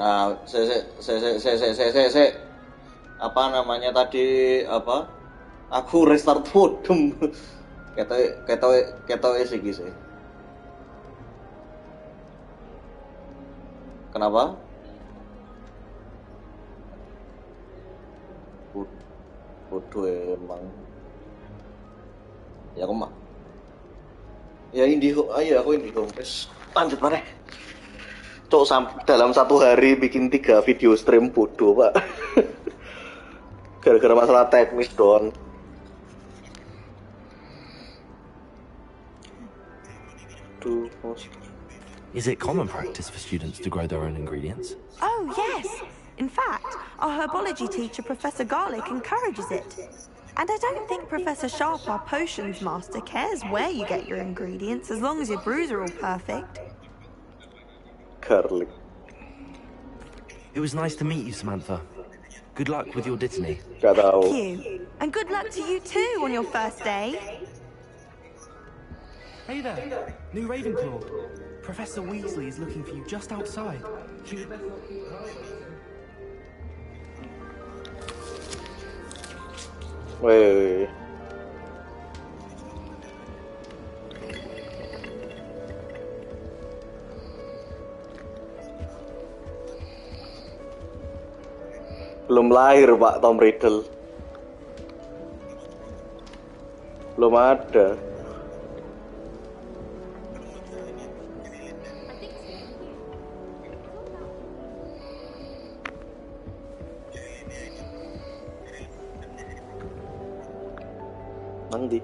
Nah, se. Apa namanya tadi apa? Aku restart modem. Ketoke sih gitu. Kenapa? Bodoh emang. Ya aku mah. Ya Indigo, ayo aku Indigo. Terus lanjut mana? Cok dalam satu hari bikin 3 video stream bodoh pak. Gara-gara masalah teknis doang. Is it common practice for students to grow their own ingredients? Oh, yes. In fact, our herbology teacher, Professor Garlic, encourages it. And I don't think Professor Sharp, our potions master, cares where you get your ingredients, as long as your brews are all perfect. Garlic. It was nice to meet you, Samantha. Good luck with your dittany. Gak tahu. Thank you. And good luck to you too on your first day. Hey there, new Ravenclaw. Professor Weasley is looking for you just outside. Weh. Belum lahir Pak Tom Riddle. Belum ada. Nanti.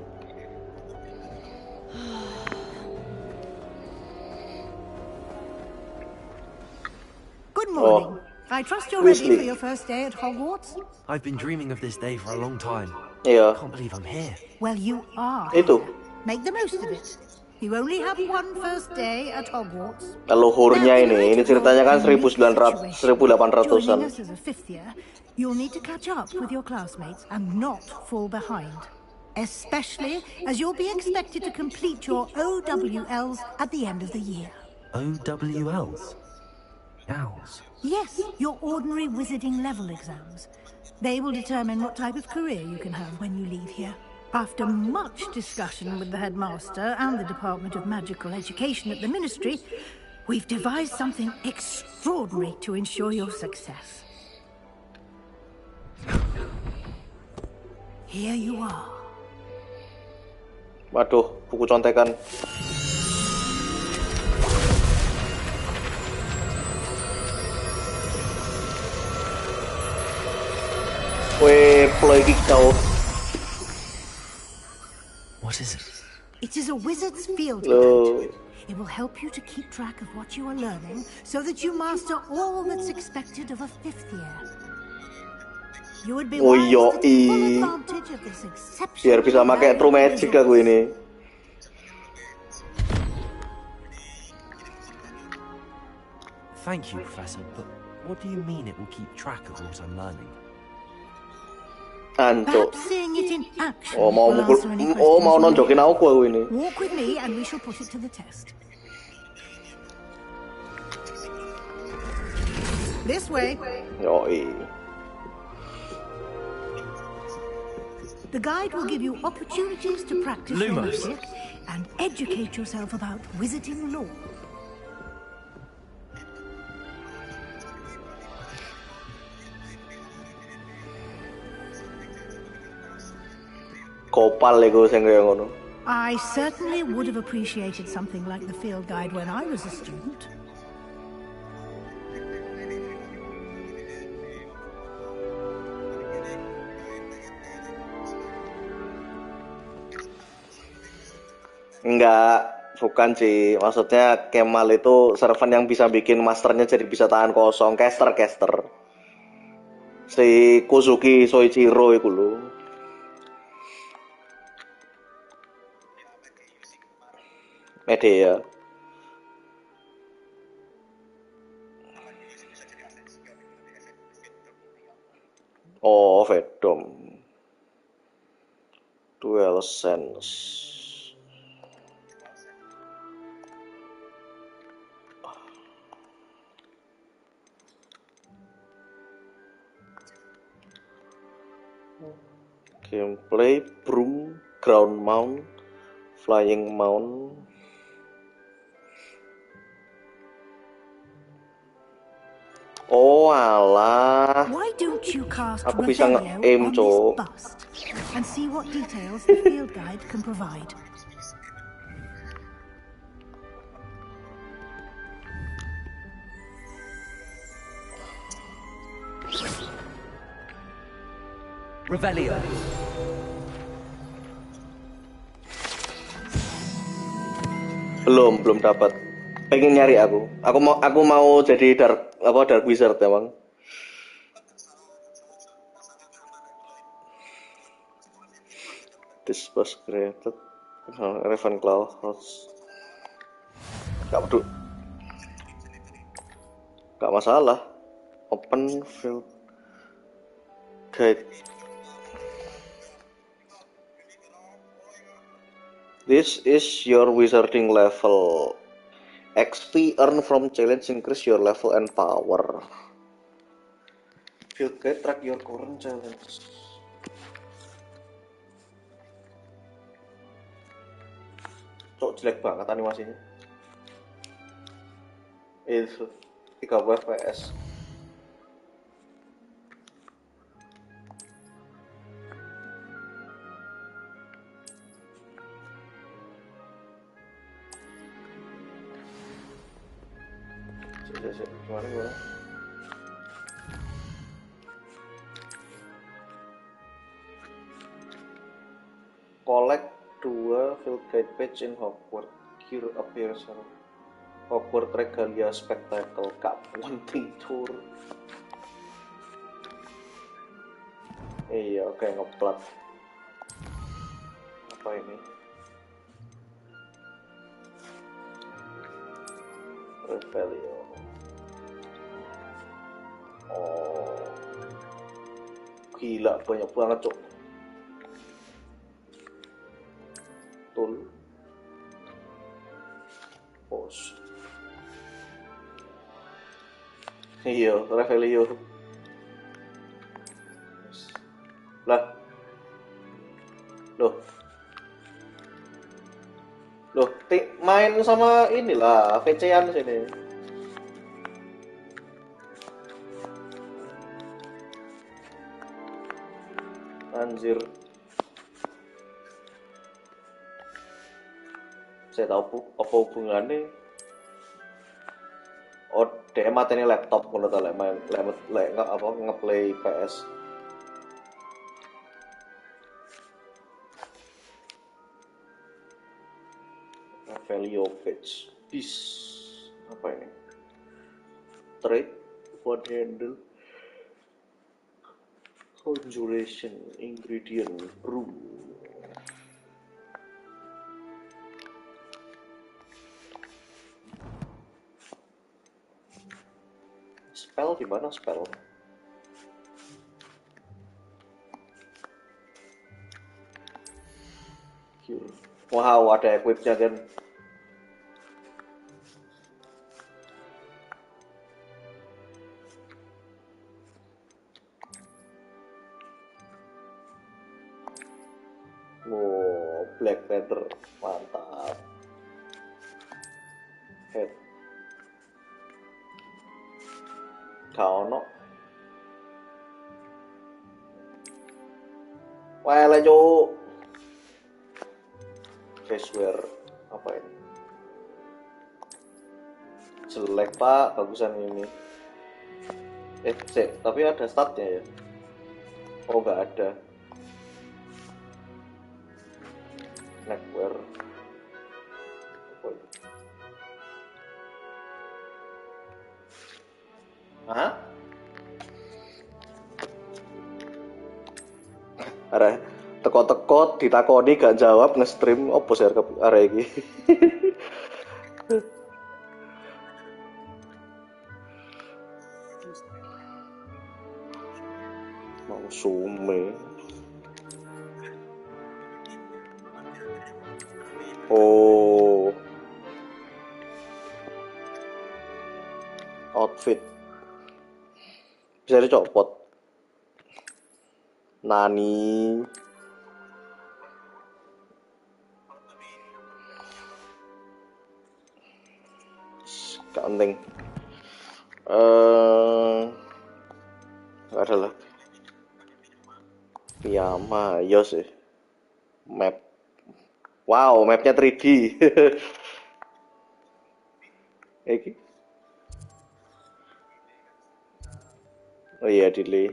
Good morning. I trust you're ready for your first day at Hogwarts? I've been dreaming of this day for a long time. Iya. Can't believe I'm here. Well, you are. Itu. Make the most of it. You only have one first day at Hogwarts. Leluhurnya ini ceritanya kan 1800-an. Joining us as a fifth year, you'll need to catch up with your classmates and not fall behind. Especially as you'll be expected to complete your OWLs at the end of the year. OWLs? Owls? Yes, your ordinary wizarding level exams. They will determine what type of career you can have when you leave here. After much discussion with the headmaster and the Department of Magical Education at the Ministry, we've devised something extraordinary to ensure your success. Here you are. Waduh, buku contekan. Weh, play kau. What is it? It is a wizard's field guide. It will help you to keep track of what you are learning so that you master all that's expected of a fifth year. You would be wise to take full advantage of this exceptional. Biar bisa pakai true magic aku ini. Thank you, Professor, but what do you mean it will keep track of what I'm learning? Anco. Seeing it in action. Oh mau nonjokin aku ini. Walk with me and we shall put it to the test. This way. Yoi. The guide will give you opportunities to practice your magic and educate yourself about wizarding lore. Kopal iku sing kaya ngono. I certainly would have appreciated something like the field guide when I was a student. Enggak, bukan sih. Maksudnya Kemal itu servant yang bisa bikin masternya jadi bisa tahan kosong. Caster. Si Kuzuki Soichiro itu lho. Media. Oh, Vedom. Dual Sense. Gameplay, broom, ground mount, flying mount. Oh alah. Why don't you cast Aku bisa Revelio nge-aim, on this Cok. bust and see what details the field guide can provide? Revelio. Belum dapat. Pengen nyari aku. Aku mau jadi dark wizard emang. This was created Ravenclaw House. Gak masalah. Open field guide. This is your wizarding level. XP earned from challenge increase your level and power. Field guide track your current challenge. Cok, jelek banget animasinya. Itu 30 fps. Gimana? Collect 2 field guide page in Hogwarts. Cure appears Hogwarts Regalia Spectacle Cup 1 tour. Iya, oke, ngeplat. Apa ini? Revelio. Oh, gila, banyak banget, Cok. Tul. Pos. Iya, Revelio. Lah. Loh, main sama inilah, VC-an sini. Anjir. Saya tahu apa hubungannya. Oh, dia matanya laptop kalau tak main nggak apa ngeplay PS. Value page. Bis. Apa ini? Trade, one handle, conjuration, ingredient, brew. Spell di mana spell? Cure. Wow, ada equipnya kan. Wow, Black Panther, mantap. Head. Kau wah lanjut. Faceware apa ini? Jelek pak, bagusan ini. Tapi ada statnya ya? Oh nggak ada. Neckwear. Hah? Arek teko-teko ditakoni gak jawab nge-stream opo sih arek iki. Mau sume. Oh. Outfit. Bisa dicopot. Nani. Gak penting. Gak ada lah. Piyama, iya sih. Map. Wow, mapnya 3D. Iki. Oh iya, delay.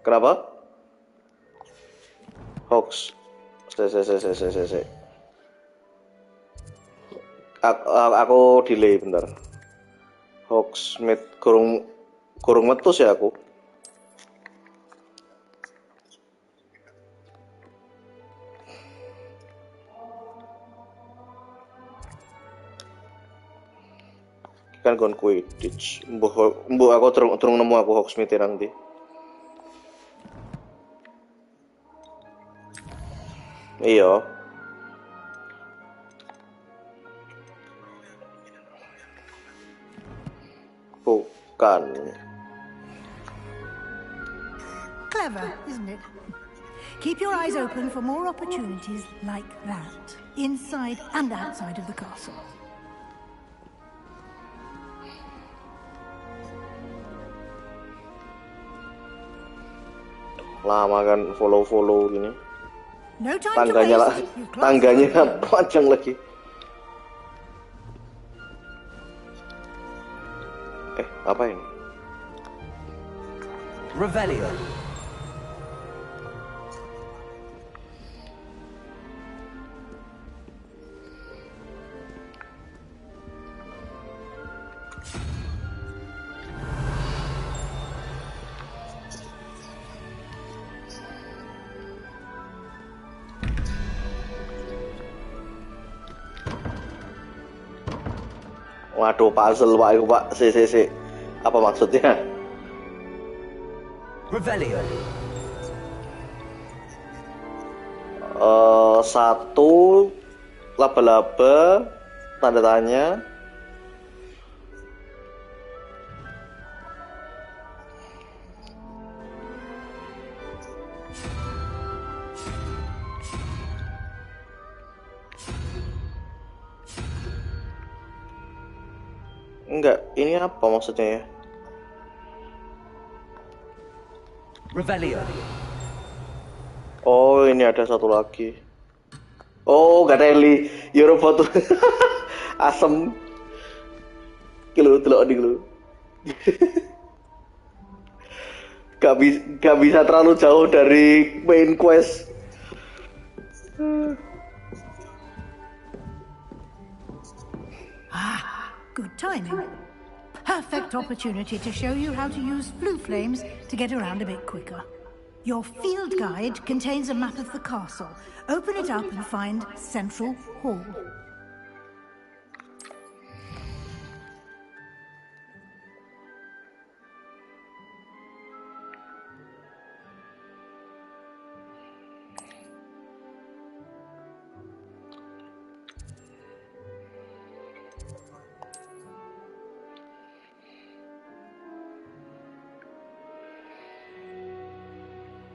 Kenapa? Hoax. Se. Aku delay bentar. Hogsmeade kurung metus ya aku. Kan kon Quidditch. Mbuh aku turung nemu aku Hogsmeade nanti. Iya. Bukan. Clever, isn't it? Keep your eyes open for more opportunities like that, inside and outside of the castle. Lama kan follow gini. No time to waste. Tangganya panjang lagi. Apa ini? Revelio. Waduh, puzzle Pak itu, Pak. Si. Apa maksudnya? Revelio. Satu laba-laba tanda tanya. Enggak, ini apa maksudnya ya? Revelio. Oh, ini ada satu lagi. Oh, gak ada Eli. Europa tuh. Asem. Kilo telok di lu. Gak bisa terlalu jauh dari main quest. Good timing. Perfect opportunity to show you how to use blue flames to get around a bit quicker. Your field guide contains a map of the castle. Open it up and find Central Hall.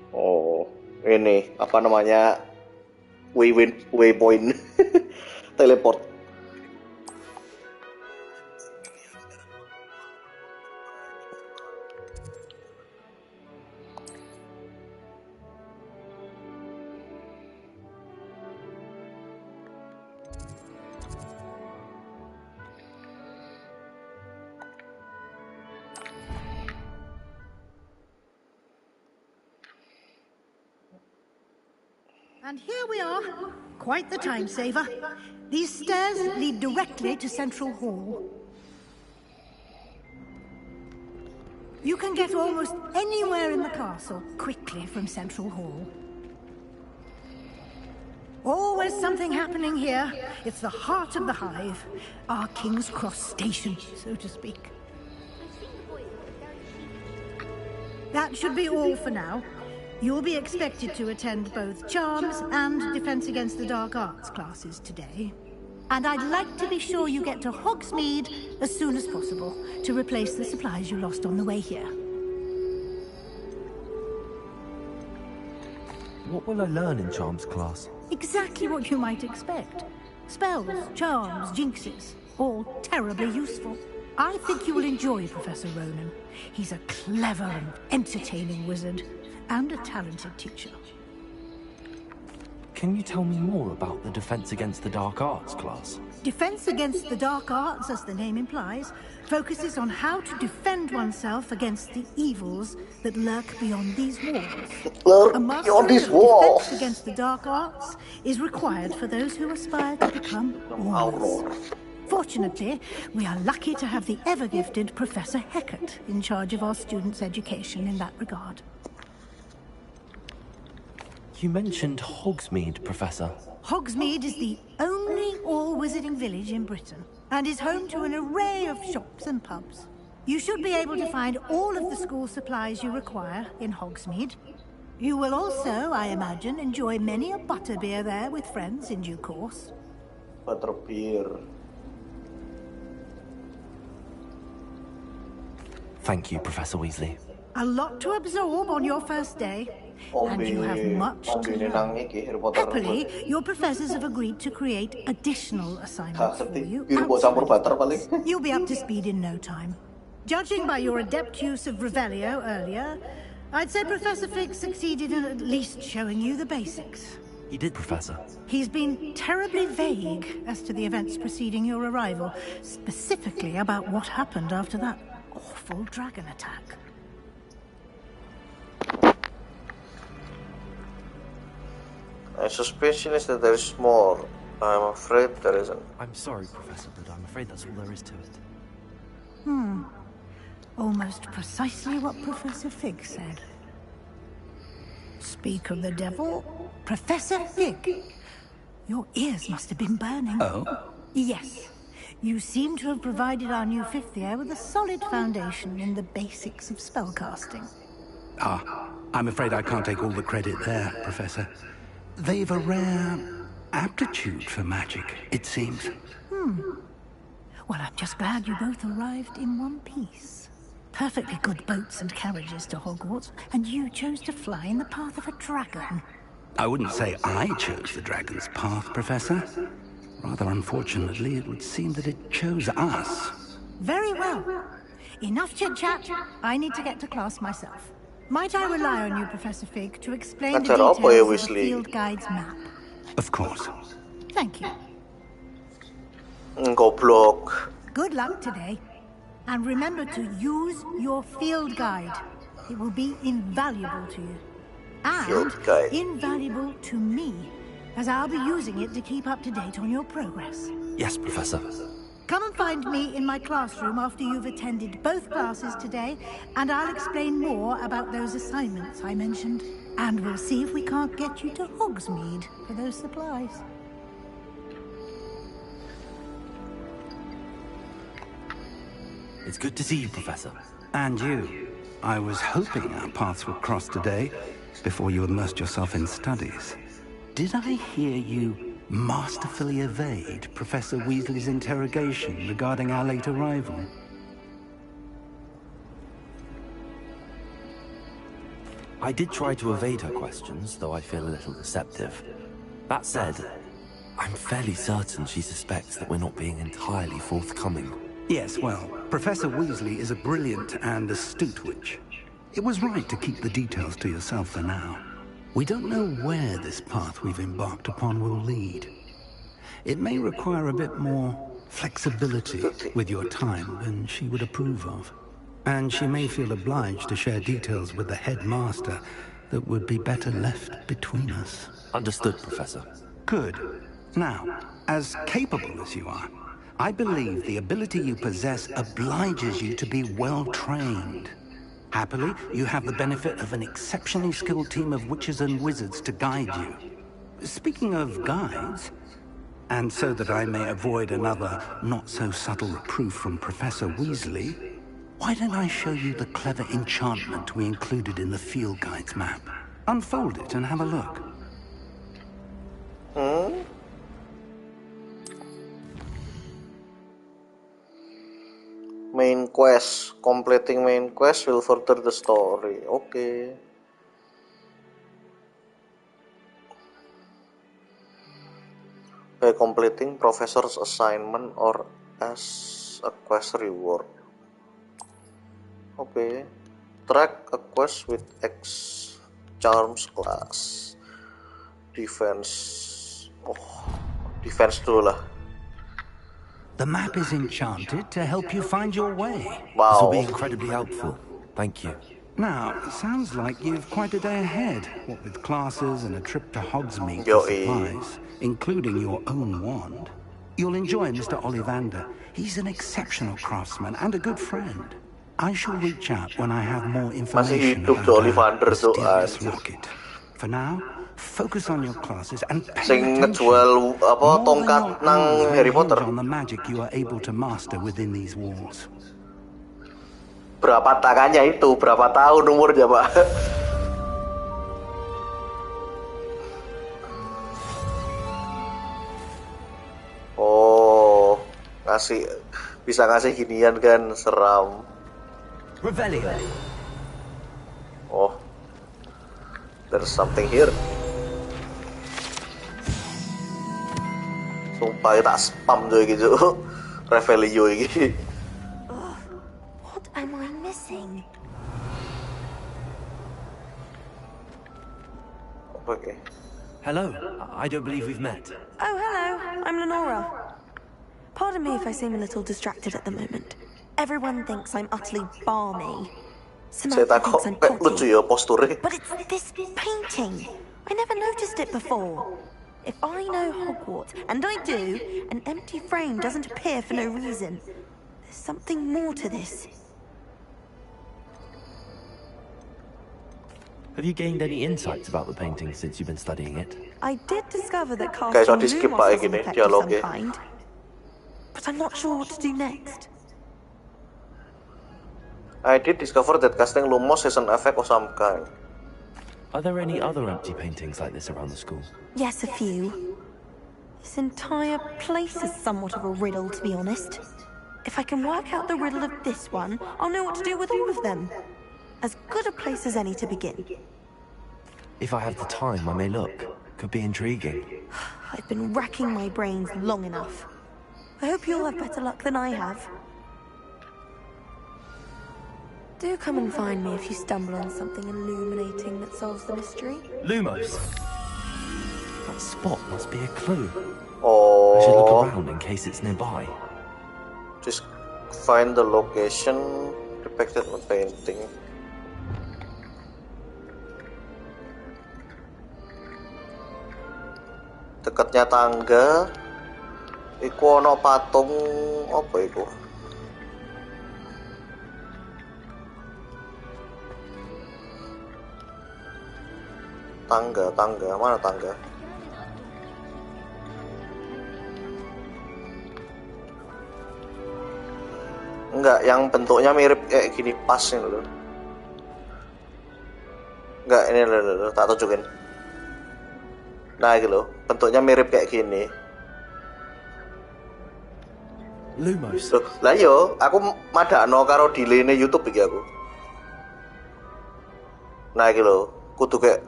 Oh, ini apa namanya? Waypoint. Teleport. And here we are. Quite the time saver. These stairs lead directly to Central Hall. You can get almost anywhere in the castle quickly from Central Hall. Always something happening here. It's the heart of the hive. Our King's Cross station, so to speak. That should be all for now. You'll be expected to attend both Charms and Defense Against the Dark Arts classes today. And I'd like to be sure you get to Hogsmeade as soon as possible to replace the supplies you lost on the way here. What will I learn in Charms class? Exactly what you might expect. Spells, charms, jinxes, all terribly useful. I think you will enjoy Professor Ronan. He's a clever and entertaining wizard, and a talented teacher. Can you tell me more about the Defense Against the Dark Arts class? Defense Against the Dark Arts, as the name implies, focuses on how to defend oneself against the evils that lurk beyond these walls. A mastery of Defense Against the Dark Arts is required for those who aspire to become warriors. Fortunately, we are lucky to have the ever-gifted Professor Hecat in charge of our students' education in that regard. You mentioned Hogsmeade, Professor. Hogsmeade is the only all-wizarding village in Britain, and is home to an array of shops and pubs. You should be able to find all of the school supplies you require in Hogsmeade. You will also, I imagine, enjoy many a butterbeer there with friends in due course. Butterbeer. Thank you, Professor Weasley. A lot to absorb on your first day, and you have much to learn. Happily, your professors have agreed to create additional assignments for you. You'll be up to speed in no time. Judging by your adept use of Revelio earlier, I'd say Professor Fig succeeded in at least showing you the basics. He did, Professor. He's been terribly vague as to the events preceding your arrival, specifically about what happened after that awful dragon attack. My suspicion is that there is more. I'm afraid there isn't. I'm sorry, Professor, but I'm afraid that's all there is to it. Almost precisely what Professor Fig said. Speak of the devil, Professor Fig. Your ears must have been burning. Oh? Yes. You seem to have provided our new fifth year with a solid foundation in the basics of spellcasting. I'm afraid I can't take all the credit there, Professor. They've a rare aptitude for magic, it seems. Well, I'm just glad you both arrived in one piece. Perfectly good boats and carriages to Hogwarts, and you chose to fly in the path of a dragon. I wouldn't say I chose the dragon's path, Professor. Rather unfortunately, it would seem that it chose us. Very well. Enough chit-chat. I need to get to class myself. Might I rely on you, Professor Fig, to explain the details of the field guide's map? Of course. Thank you. Goblok. Good luck today. And remember to use your field guide. It will be invaluable to you. And Field guide. invaluable to me, as I'll be using it to keep up to date on your progress. Yes, Professor. Come and find me in my classroom after you've attended both classes today, and I'll explain more about those assignments I mentioned. And we'll see if we can't get you to Hogsmeade for those supplies. It's good to see you, Professor. And you. I was hoping our paths would cross today, before you immersed yourself in studies. Did I hear you masterfully evade Professor Weasley's interrogation regarding our late arrival? I did try to evade her questions, though I feel a little deceptive. That said, I'm fairly certain she suspects that we're not being entirely forthcoming. Yes, well, Professor Weasley is a brilliant and astute witch. It was right to keep the details to yourself for now. We don't know where this path we've embarked upon will lead. It may require a bit more flexibility with your time than she would approve of. And she may feel obliged to share details with the headmaster that would be better left between us. Understood, Professor. Good. Now, as capable as you are, I believe the ability you possess obliges you to be well-trained. Happily, you have the benefit of an exceptionally skilled team of witches and wizards to guide you. Speaking of guides, and so that I may avoid another not-so-subtle reproof from Professor Weasley, why don't I show you the clever enchantment we included in the field guide's map? Unfold it and have a look. Main quest. Completing main quest will further the story. Okay. by completing professor's assignment or as a quest reward. Okay, track a quest with X charms class. Defense. Oh, defense dulu lah. The map is enchanted to help you find your way. This will be Wow. incredibly helpful. Thank you. Now, it sounds like you've quite a day ahead, what with classes and a trip to Hogsmeade Yo, for supplies, including your own wand. You'll enjoy Mr. Ollivander. He's an exceptional craftsman and a good friend. I shall reach out when I have more information hidup about tuh our Ollivander tuh, mysterious anjir. rocket. For now, focus on your classes and pay Sing attention. ngejual apa More than tongkat your nang hours will Harry hinge Potter. on the magic you are able to master within these walls. Berapa tangannya itu? Berapa tahun umurnya, Pak? Oh, bisa ngasih ginian kan, seram. Revelio. Oh, there's something here. Sumpah tak spam juga gitu. Revelio ini. What am I missing? Okay. Hello. I don't believe we've met. Oh, hello. I'm Lenora. Pardon me if I seem a little distracted at the moment. Everyone thinks I'm utterly balmy. Saya Samantha takut thinks I'm kayak lucu potty. ya posturnya. But it's this painting. I never noticed it before. If I know Hogwarts, and I do, an empty frame doesn't appear for no reason. There's something more to this. Have you gained any insights about the painting since you've been studying it? I did discover that Guys, casting I'll just skip Lumos by has an gini, effect of some dialognya. kind. But I'm not sure what to do next. I did discover that casting Lumos has an effect of some kind. Are there any other empty paintings like this around the school? Yes, a few. This entire place is somewhat of a riddle, to be honest. If I can work out the riddle of this one, I'll know what to do with all of them. As good a place as any to begin. If I have the time, I may look. Could be intriguing. I've been racking my brains long enough. I hope you'll have better luck than I have. Do come and find me if you stumble on something illuminating that solves the mystery. Lumos. That spot must be a clue. I should look Oh, around in case it's nearby. just find the location depicted in the painting. Dekatnya tangga. Iku ono patung apa iku? Tangga, mana tangga? Enggak, yang bentuknya mirip kayak gini pas ini loh. Enggak, ini loh, tak tunjukin. Nah, gitu loh, bentuknya mirip kayak gini. Lumos. Loh, lah yo, aku madakno karo delay-ne YouTube iki aku. Nah, iki lho, kudu kayak.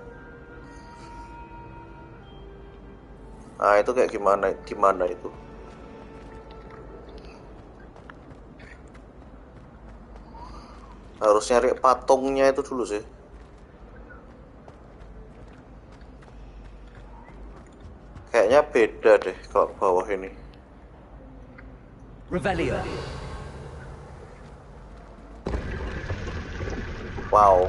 Nah, itu kayak gimana itu? Harus nyari patungnya itu dulu sih. Kayaknya beda deh kalau bawah ini. Revelio. Wow.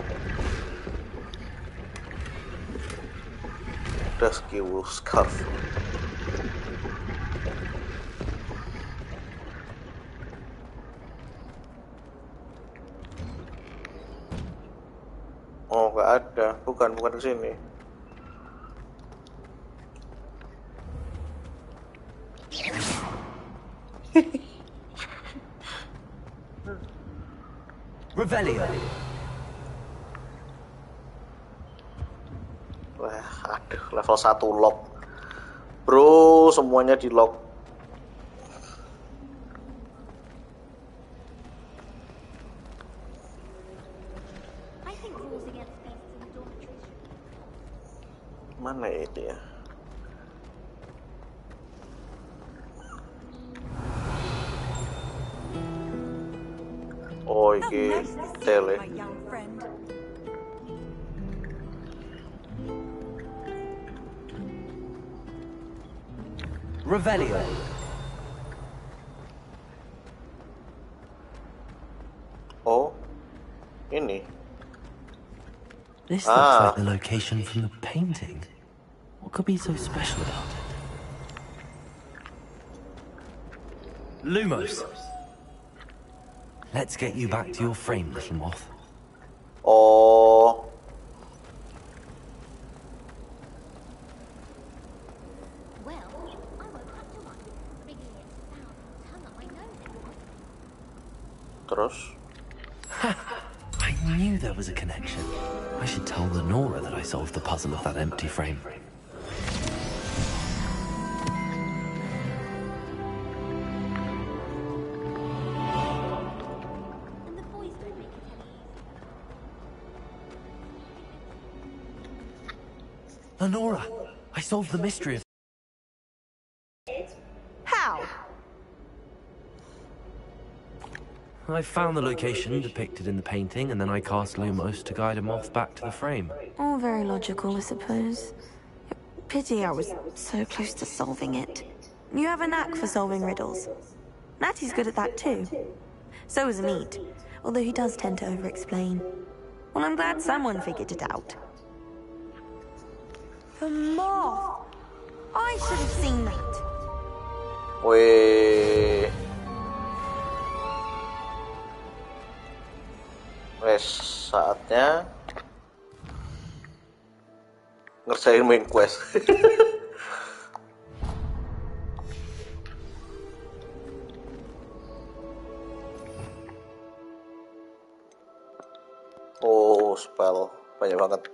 Rescue Wolf Scarf. Oh, nggak ada. Bukan ke sini. Revelio. Wah, aduh, level 1 lock. Bro, semuanya di lock. Mana ini ya? Oh, iki tele. My young friend. Revelio. Oh, ini. This looks like the location from the painting. What could be so special about it? Lumos. Let's get you back to your frame, little moth. Oh. Well, I woke up to one, thinking it sound tongue up my nose it was. Terus? I knew there was a connection. I should tell Lenora that I solved the puzzle of that empty frame. And the boys don't make it any easier. Lenora, I solved the mystery of... How? I found the location depicted in the painting, and then I cast Lumos to guide a moth back to the frame. All very logical, I suppose. Pity I was so close to solving it. You have a knack for solving riddles. Natty's good at that too. So is Meat, although he does tend to over-explain. Well, I'm glad someone figured it out. The moth! I should have seen that. Weh. Wes, saatnya ngerjain main quest. Oh, spell banyak banget.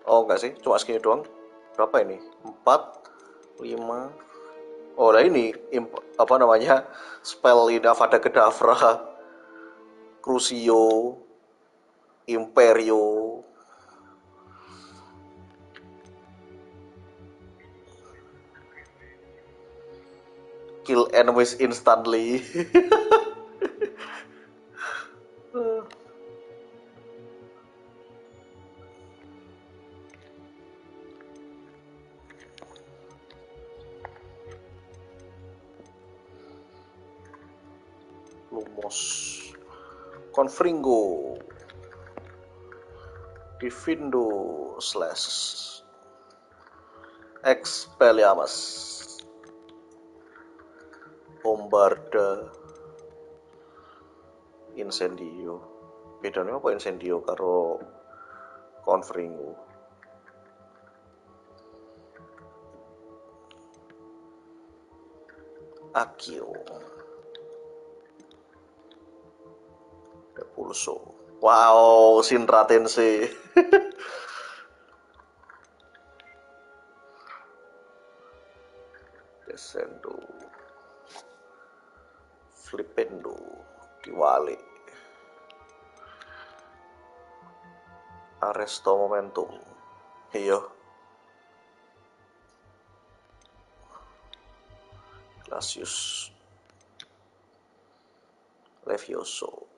Oh, enggak sih, cuma segini doang. Berapa ini? 4, 5. Oh, nah ini apa namanya? Spell Avada Kedavra, Crucio, Imperio. Kill enemies instantly. Lumos, Confringo, Divindo Slash, Expelliarmus, Bombarda, Incendio. Bedanya apa Incendio karo Confringo? Akio, Pulso. Wow, Shinra Tensei. Descendo, Flipendo, Diwali, Arresto Momentum. Iya. Glacius, Levioso,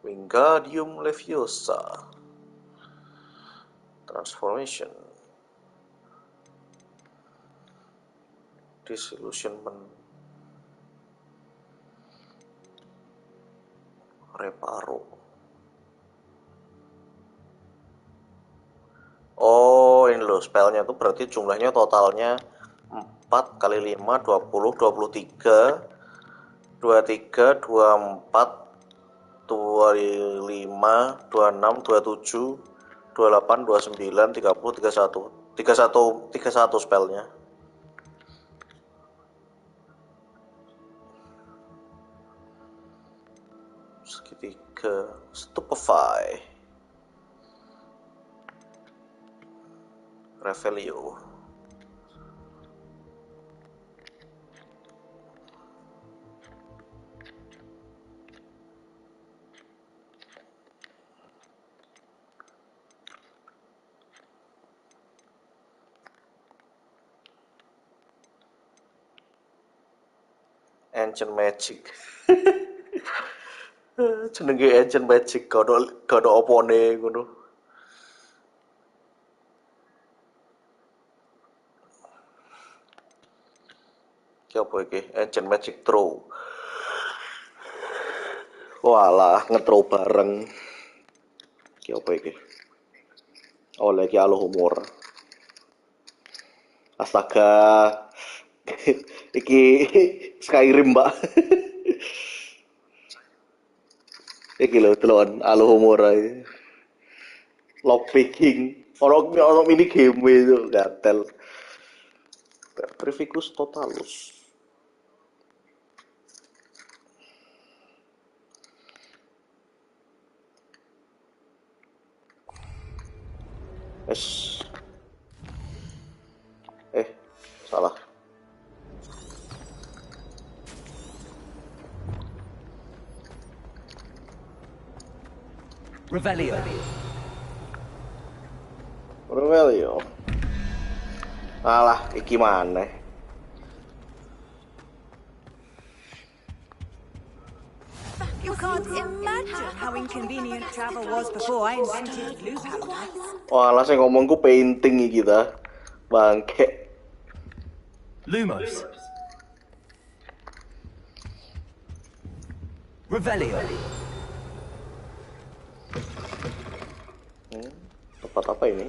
Wingardium Leviosa, Transformation, Disillusionment, Reparo. Oh, ini loh spellnya tuh berarti jumlahnya totalnya 4 kali 5, 20, 23, 23, 24, 25, 26, 27, 28, 29, 30, 31. 31 spellnya. Segitiga, Stupefy, Revelio, Ancient Magic. Jenenge Agent Magic gak ono opone ngono. Ki apa iki? Agent Magic Throw. Walah, nge-throw bareng. Ki apa iki? Oh, lagi alo humor. Astaga. Iki Skyrim, Mbak. Iki lho delon alo humor ae. Lockpicking. Ono mini game itu gatel. Prificus totalus. Es. Salah. Revelio. Revelio. Alah, iki maneh. You can't imagine how inconvenient travel was before I invented blue paradise. Walah, sing ngomongku painting iki ta. Bangke. Lumos. Revelio. Tempat apa ini?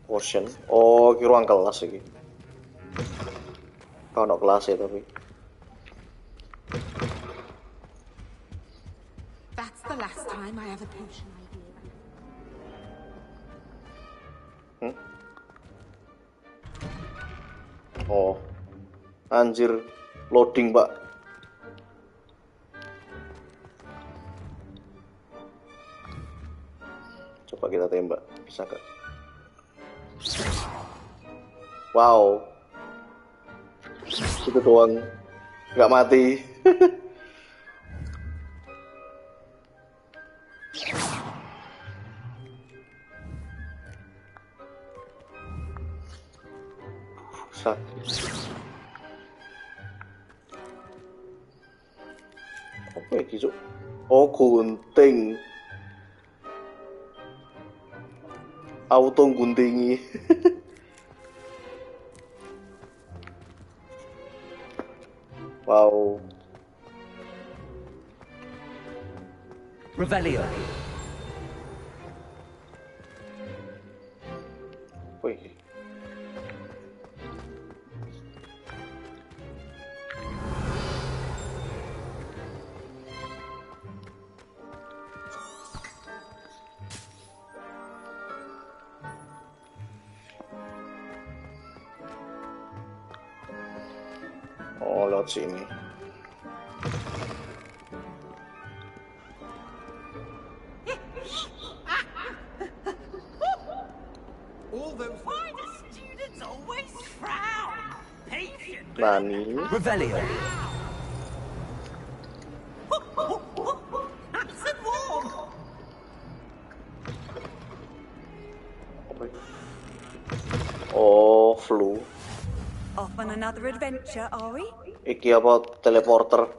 Potion. Oh, ki ruang kelas iki. Kau ono kelas ya tapi. That's the last time I have a potion idea. Oh. Anjir, loading, Pak. Coba kita tembak, bisa gak? Wow. Itu doang. Gak mati. Apa ya Cuk? Oh, gunting. Auto guntingi. Wow. Revelio. Wih. Oh, lewat sini. Nani? Revelio. Oh, flu. Off on another adventure, are we? Iki apa teleporter?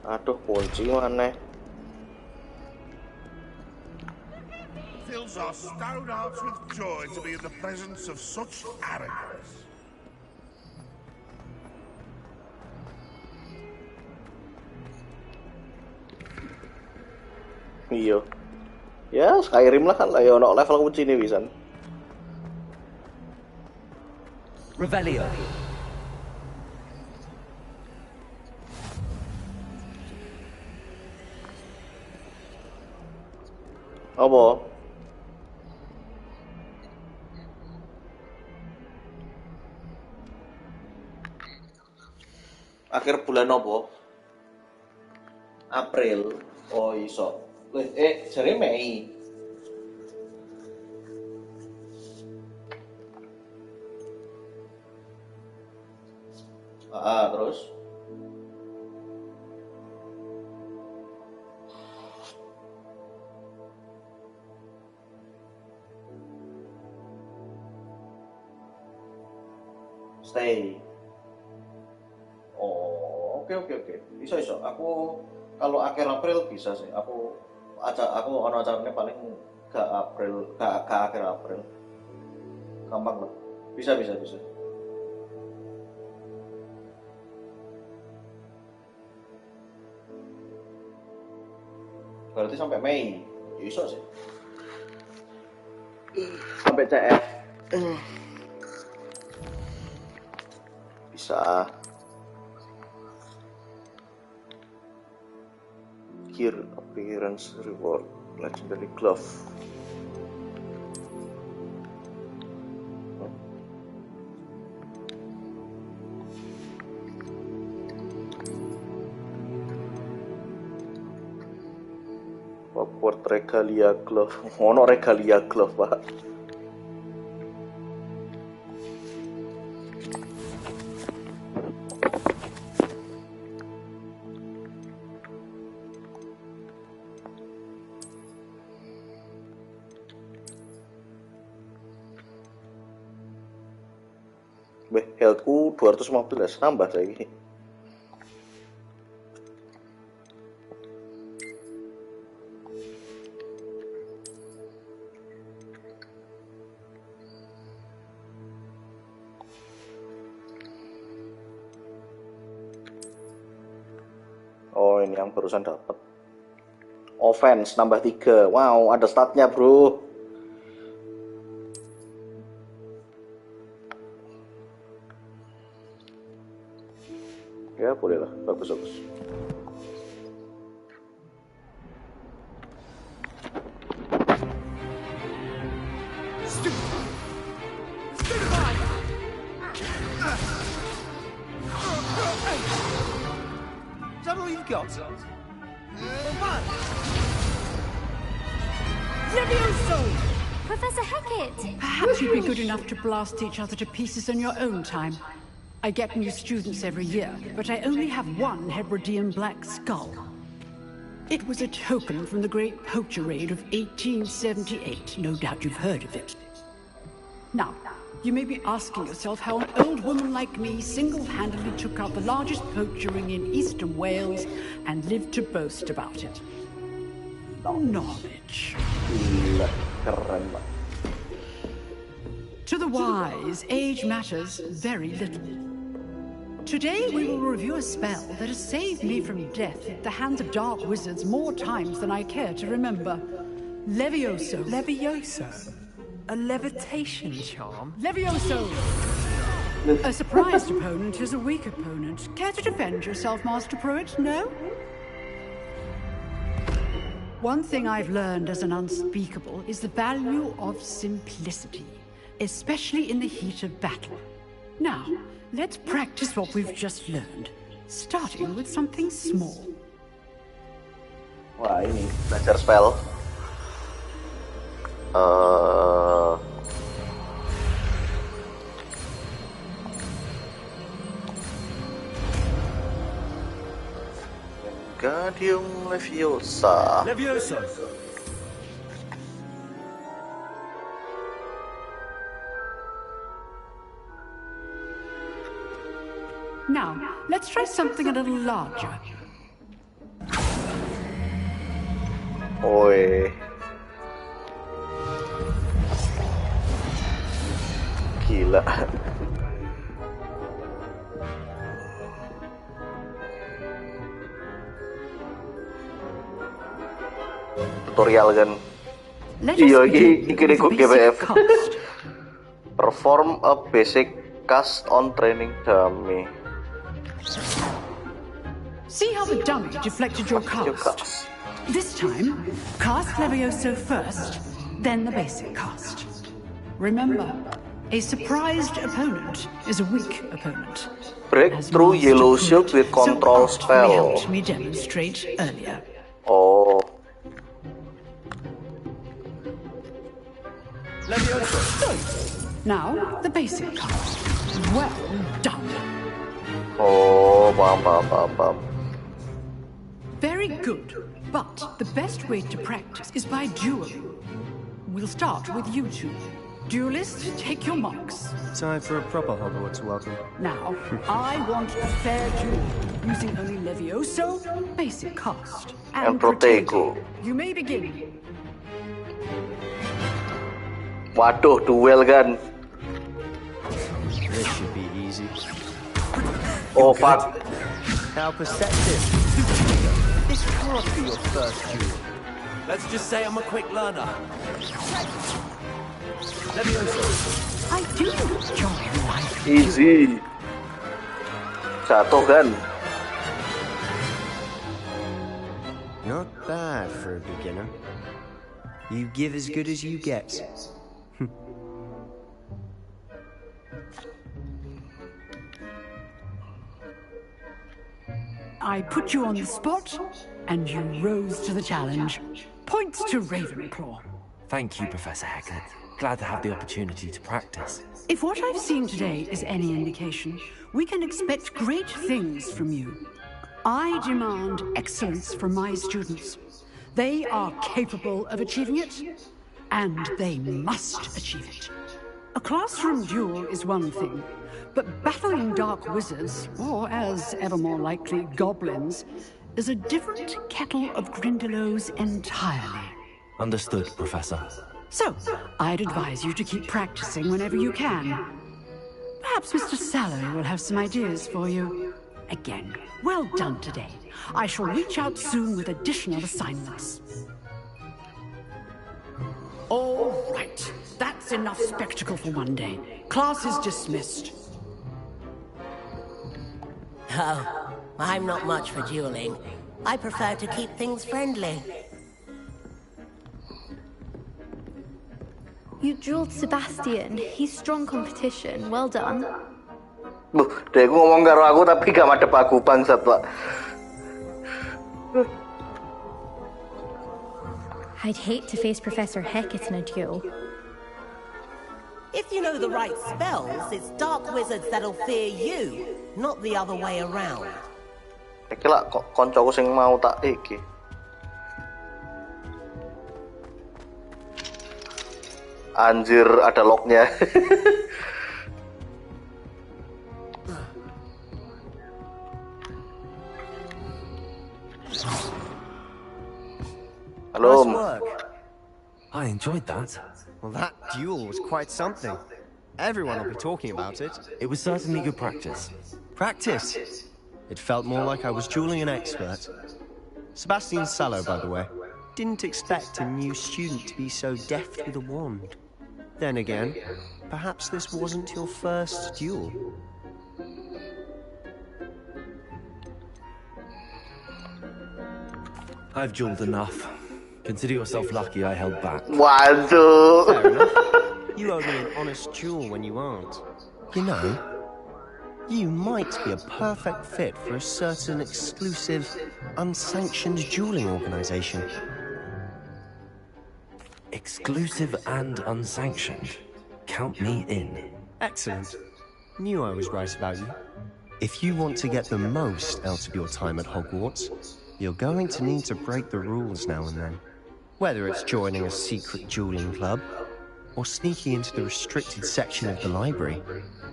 Aduh, kunci mana? Fills our stout hearts with joy to be in the presence of such arrogance. Iya. Ya, Skyrim lah kan lah ya ono level kunci nih bisa. Revelio. Apa? Akhir bulan apa? April. Oh iso. Jare Mei. Terus Stay. Oh, oke. Iso. Aku kalau akhir April bisa sih. Aku ono acaranya paling gak akhir April. Gampang lah. Bisa. Berarti sampai Mei. Ya iso sih. Sampai CF. Bisa. Gear appearance reward legendary glove. Hogwarts regalia glove. Ono regalia glove, Pak. Healthku 215 nambah lagi. Oh, ini yang barusan dapat. Offense nambah 3. Wow, ada statnya, bro. Ya, boleh lah. Bagus. Is that all you've got? Levioso! Professor Hackett! Perhaps you'd be good enough to blast each other to pieces in your own time. I get new students every year, but I only have one Hebridean black skull. It was a token from the Great Poacher Raid of 1878. No doubt you've heard of it. Now, you may be asking yourself how an old woman like me single-handedly took out the largest poacher ring in eastern Wales and lived to boast about it. Knowledge. To the wise, age matters very little. Today we will review a spell that has saved me from death at the hands of dark wizards more times than I care to remember. Levioso. Levioso? A levitation charm? Levioso! A surprised opponent is a weak opponent. Care to defend yourself, Master Pruitt? No? One thing I've learned as an unspeakable is the value of simplicity, especially in the heat of battle. Now, let's practice what we've just learned, starting with something small. Wah, ini belajar spell. Wingardium Leviosa. Levioso! Now, let's try something a little larger. Oi. Gila. Tutorial kan. Iya, iki GPF. Perform a basic cast on training dummy. See how the dummy deflected your cast? This time, cast Levioso first, then the basic cast. Remember, a surprised opponent is a weak opponent. Break through yellow shield with control spell. Helped me demonstrate earlier. Oh. Now, the basic cast. Well done. Oh, paham. Very good. But the best way to practice is by dueling. We'll start with you two. Duelists, take your marks. Time for a proper Hogwarts welcome. Now, I want a fair duel, using only Levioso, basic cast, and Protego. You may begin. Waduh, duel kan. This should be easy. Oh fuck. How perceptive. This can't be your first duel. Let's just say I'm a quick learner. Levioso. I do enjoy life. Easy. Jatuh kan. Not bad for a beginner. You give as good as you get. I put you on the spot, and you rose to the challenge. Points to Ravenclaw. Thank you, Professor Hecat. Glad to have the opportunity to practice. If what I've seen today is any indication, we can expect great things from you. I demand excellence from my students. They are capable of achieving it, and they must achieve it. A classroom duel is one thing, but battling dark wizards, or as ever more likely, goblins, is a different kettle of Grindylows entirely. Understood, Professor. So, I'd advise you to keep practicing whenever you can. Perhaps Mr. Sallow will have some ideas for you. Again, well done today. I shall reach out soon with additional assignments. All right, that's enough spectacle for one day. Class is dismissed. Oh, I'm not much for dueling. I prefer to keep things friendly. You dueled Sebastian. He's strong competition. Well done. Dia ngomong karo aku tapi gak madep aku bangsat, Pak. I'd hate to face Professor Hecat in a duel. If you know the right spells, it's dark wizards that'll fear you, not the other way around. Iki lah kok koncoku sing mau tak iki. Anjir, ada locknya. Halo. Nice work. I enjoyed that. Well, that duel was quite something. Everyone will be talking about it. It was certainly good practice. Practice? It felt more like I was dueling an expert. Sebastian Sallow, by the way. Didn't expect a new student to be so deft with a wand. Then again, perhaps this wasn't your first duel. I've dueled enough. Consider yourself lucky I held back. Waduh. Fair enough. You owe me an honest duel when you aren't. You know, you might be a perfect fit for a certain exclusive, unsanctioned dueling organization. Exclusive and unsanctioned. Count me in. Excellent. Knew I was right about you. If you want to get the most out of your time at Hogwarts, you're going to need to break the rules now and then. Whether it's joining a secret dueling club, or sneaking into the restricted section of the library,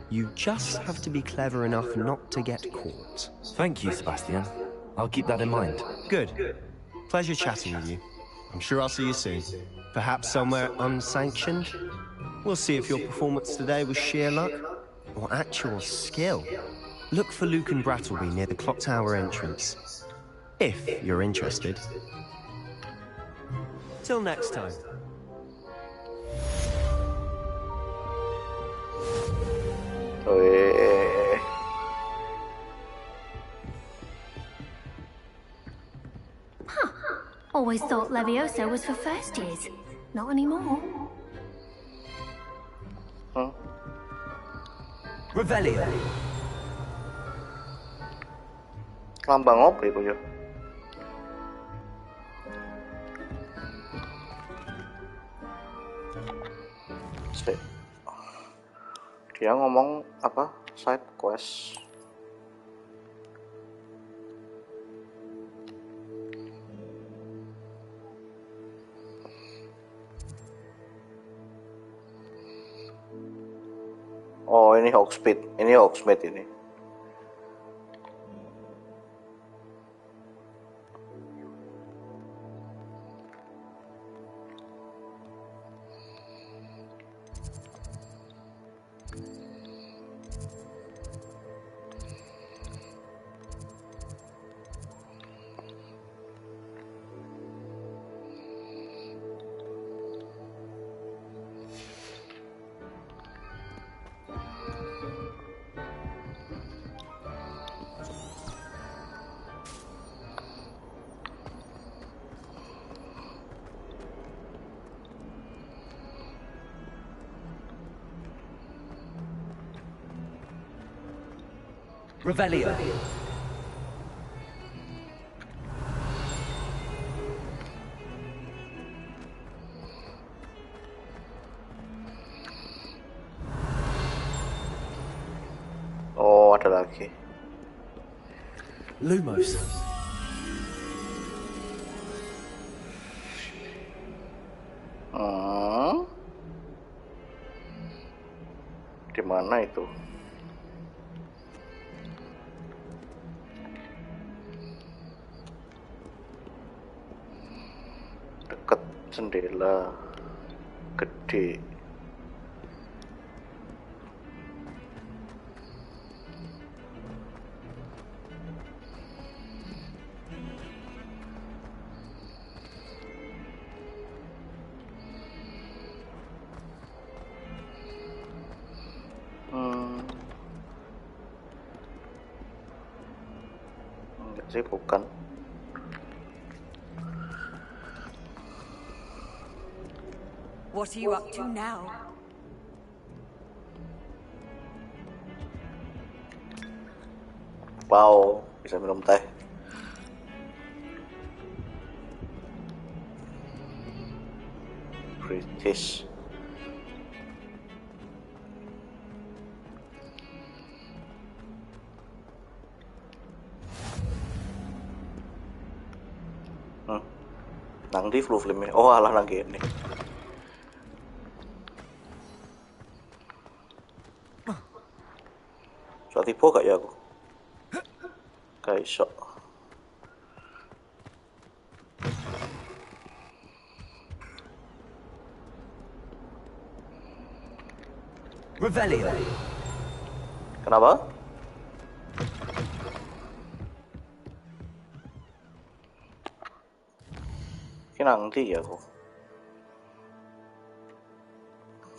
you just have to be clever enough not to get caught. Thank you, Sebastian. I'll keep that in mind. Good. Pleasure chatting with you. I'm sure I'll see you soon. Perhaps somewhere unsanctioned? We'll see if your performance today was sheer luck or actual skill. Look for Luke and Brattleby near the clock tower entrance. If you're interested. Till next time. Huh. Always thought Levioso was for first years. Not anymore. Huh? Revelio. Lambang apa itu ya? Dia ngomong apa? Side quest. Oh ini Hogsmeade, ini. Revelio. Oh, ada lagi. Lumos. Di mana itu? Dekat jendela gede. Enggak sih, bukan. What are you up to now? Wow, bisa minum teh. British. Nang di flu film ini. Oh alah nang gini. So tipe gak ya aku? Gak iso. Revelio. Kenapa? Ini nanti ya aku.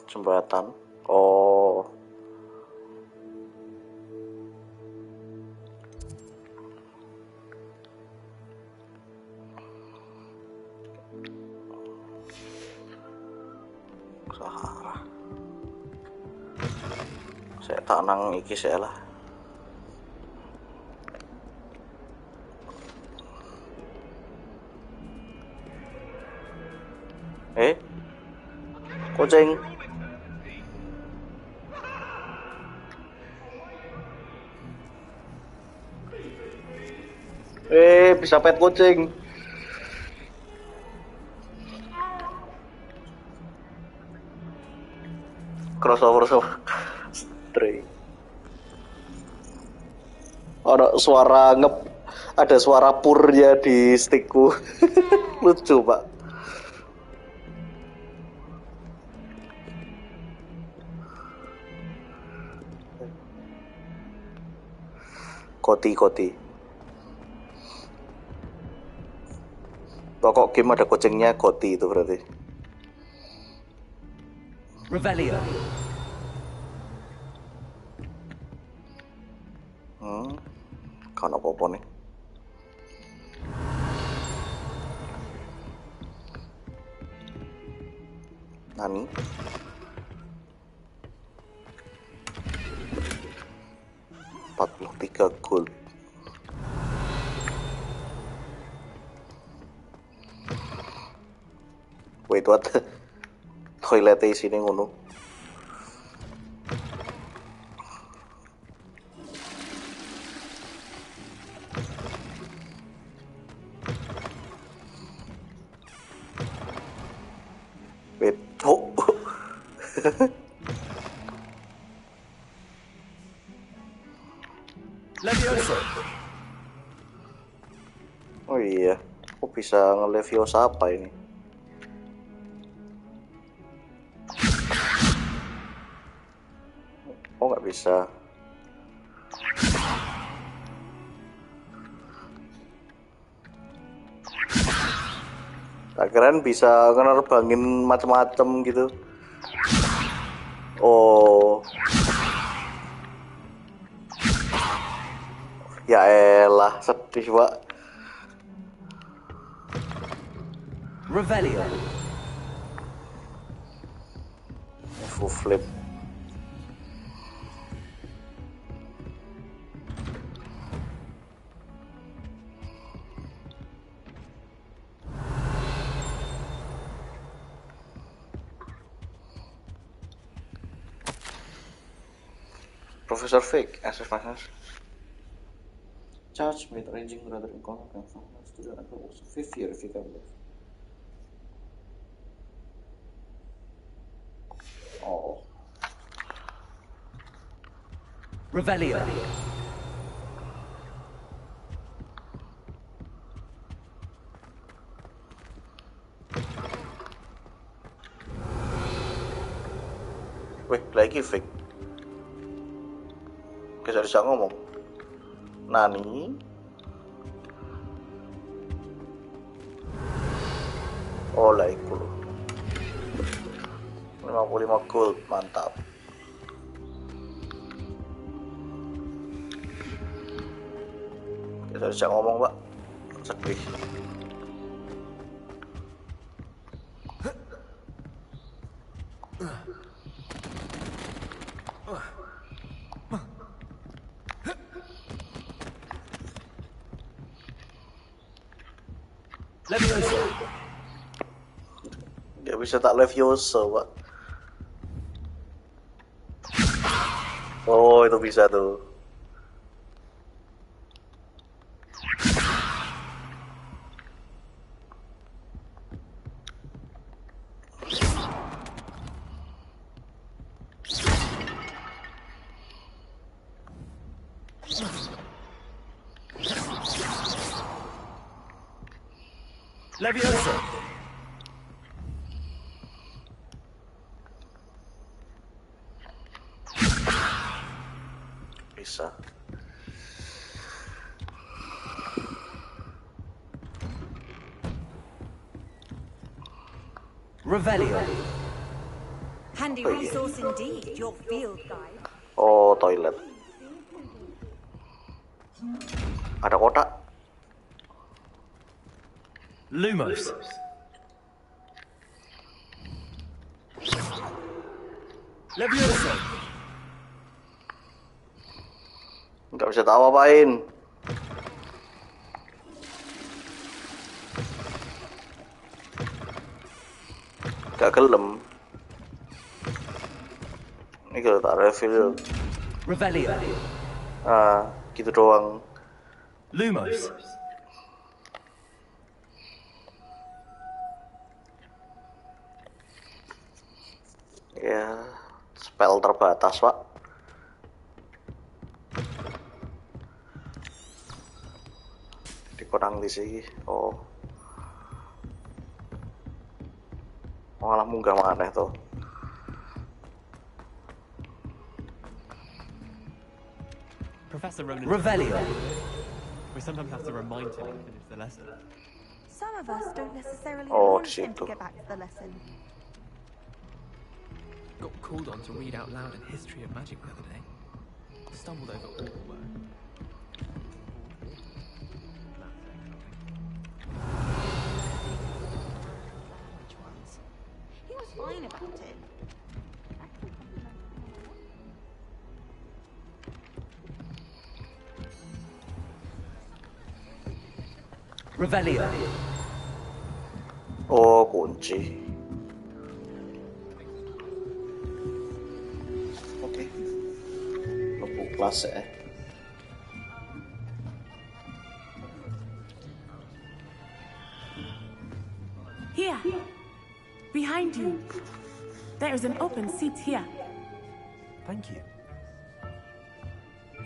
Jembatan. Oh. Sahara. Saya tak nang iki saya lah. Kucing. Bisa pet kucing. Crossover sama Stray. Ada suara purnya di stickku. Lucu, Pak. Koti. Pokok game ada kucingnya Koti itu berarti. Revelio. Kan apa-apa nih. Nani? $43 gold. Wait, what? Toiletnya isinya ngono. Wait, oh. Oh iya, aku bisa nge-Leviosa apa ini? Oh nggak bisa. Tak kirain bisa ngenerbangin macem-macem gitu. Oh. Ya elah, sedih pak. Revelio. Full flip. Professor Fake, access finance. Charge made ranging rather in contact from student until also 5th year if you can believe. Oh. Revelio. Wih, lagi fake. Kita bisa ngomong. Nani? Oh, lah itu. 55 gold, mantap. Kita bisa ngomong, Pak. Sedih. Leviosa. Gak bisa tak Leviosa, Pak. Oh, itu bisa tuh. Leviosa. Bisa. Revelio. Handy resource indeed, your field guide. Oh, toilet. Ada kotak. Lumos. Leviosa. Nggak bisa tak apa-apain. Gak gelem. Ini kalau tak reveal. Revelio. Ah, gitu doang. Lumos. Ya, spell terbatas, Pak. Dikurang di sini. Oh. Malah munggah maneh tuh. Professor Ronan. Revelio. We sometimes have to remind him to finish the lesson. Some of us don't necessarily Oh, want him to situ. get back to the lesson. Got called on to read out loud a history of magic the other day. Stumbled over all the words. He was fine about it. Revelio. Oh, kunci. Oke. Lebu kelas ya. Here, behind you. There is an open seat here. Thank you.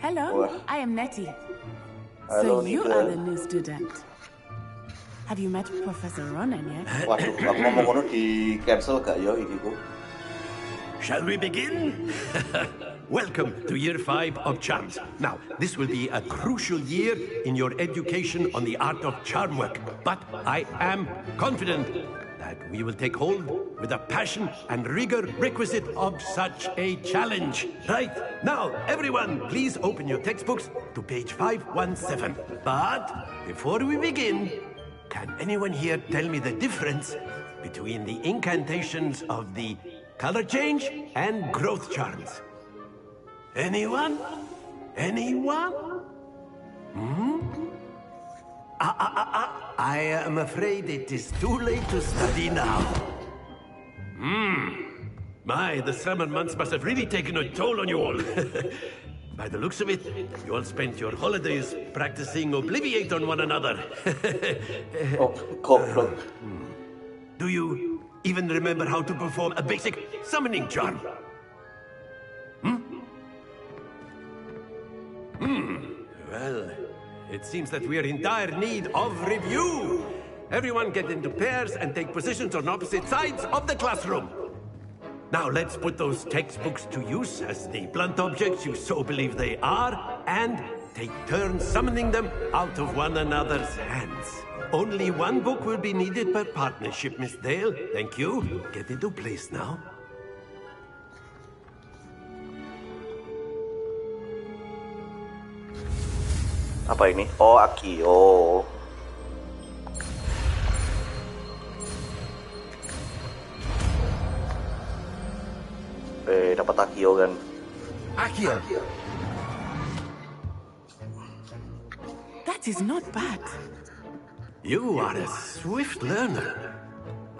Hello, I am Nettie. Hello, So you Nika. are the new student. Have you met Professor Ronan yet? Waduh, aku ngomong ngono di cancel gak ya ikiku? Shall we begin? Welcome to Year 5 of Charms. Now, this will be a crucial year in your education on the art of charm work. But I am confident that we will take hold with the passion and rigor requisite of such a challenge. Right, now, everyone, please open your textbooks to page 517. But before we begin, can anyone here tell me the difference between the incantations of the color change and growth charms? Anyone? Anyone? I am afraid it is too late to study now. My, the summer months must have really taken a toll on you all. By the looks of it, you all spent your holidays practicing Obliviate on one another. Do you even remember how to perform a basic summoning charm? Well, it seems that we are in dire need of review. Everyone get into pairs and take positions on opposite sides of the classroom. Now let's put those textbooks to use as the blunt objects you so believe they are, and take turns summoning them out of one another's hands. Only one book will be needed per partnership, Miss Dale. Thank you. Get into place now. Apa ini? Oh, Akio. Dapat Akio kan? Akio. That is not bad. You are a swift learner.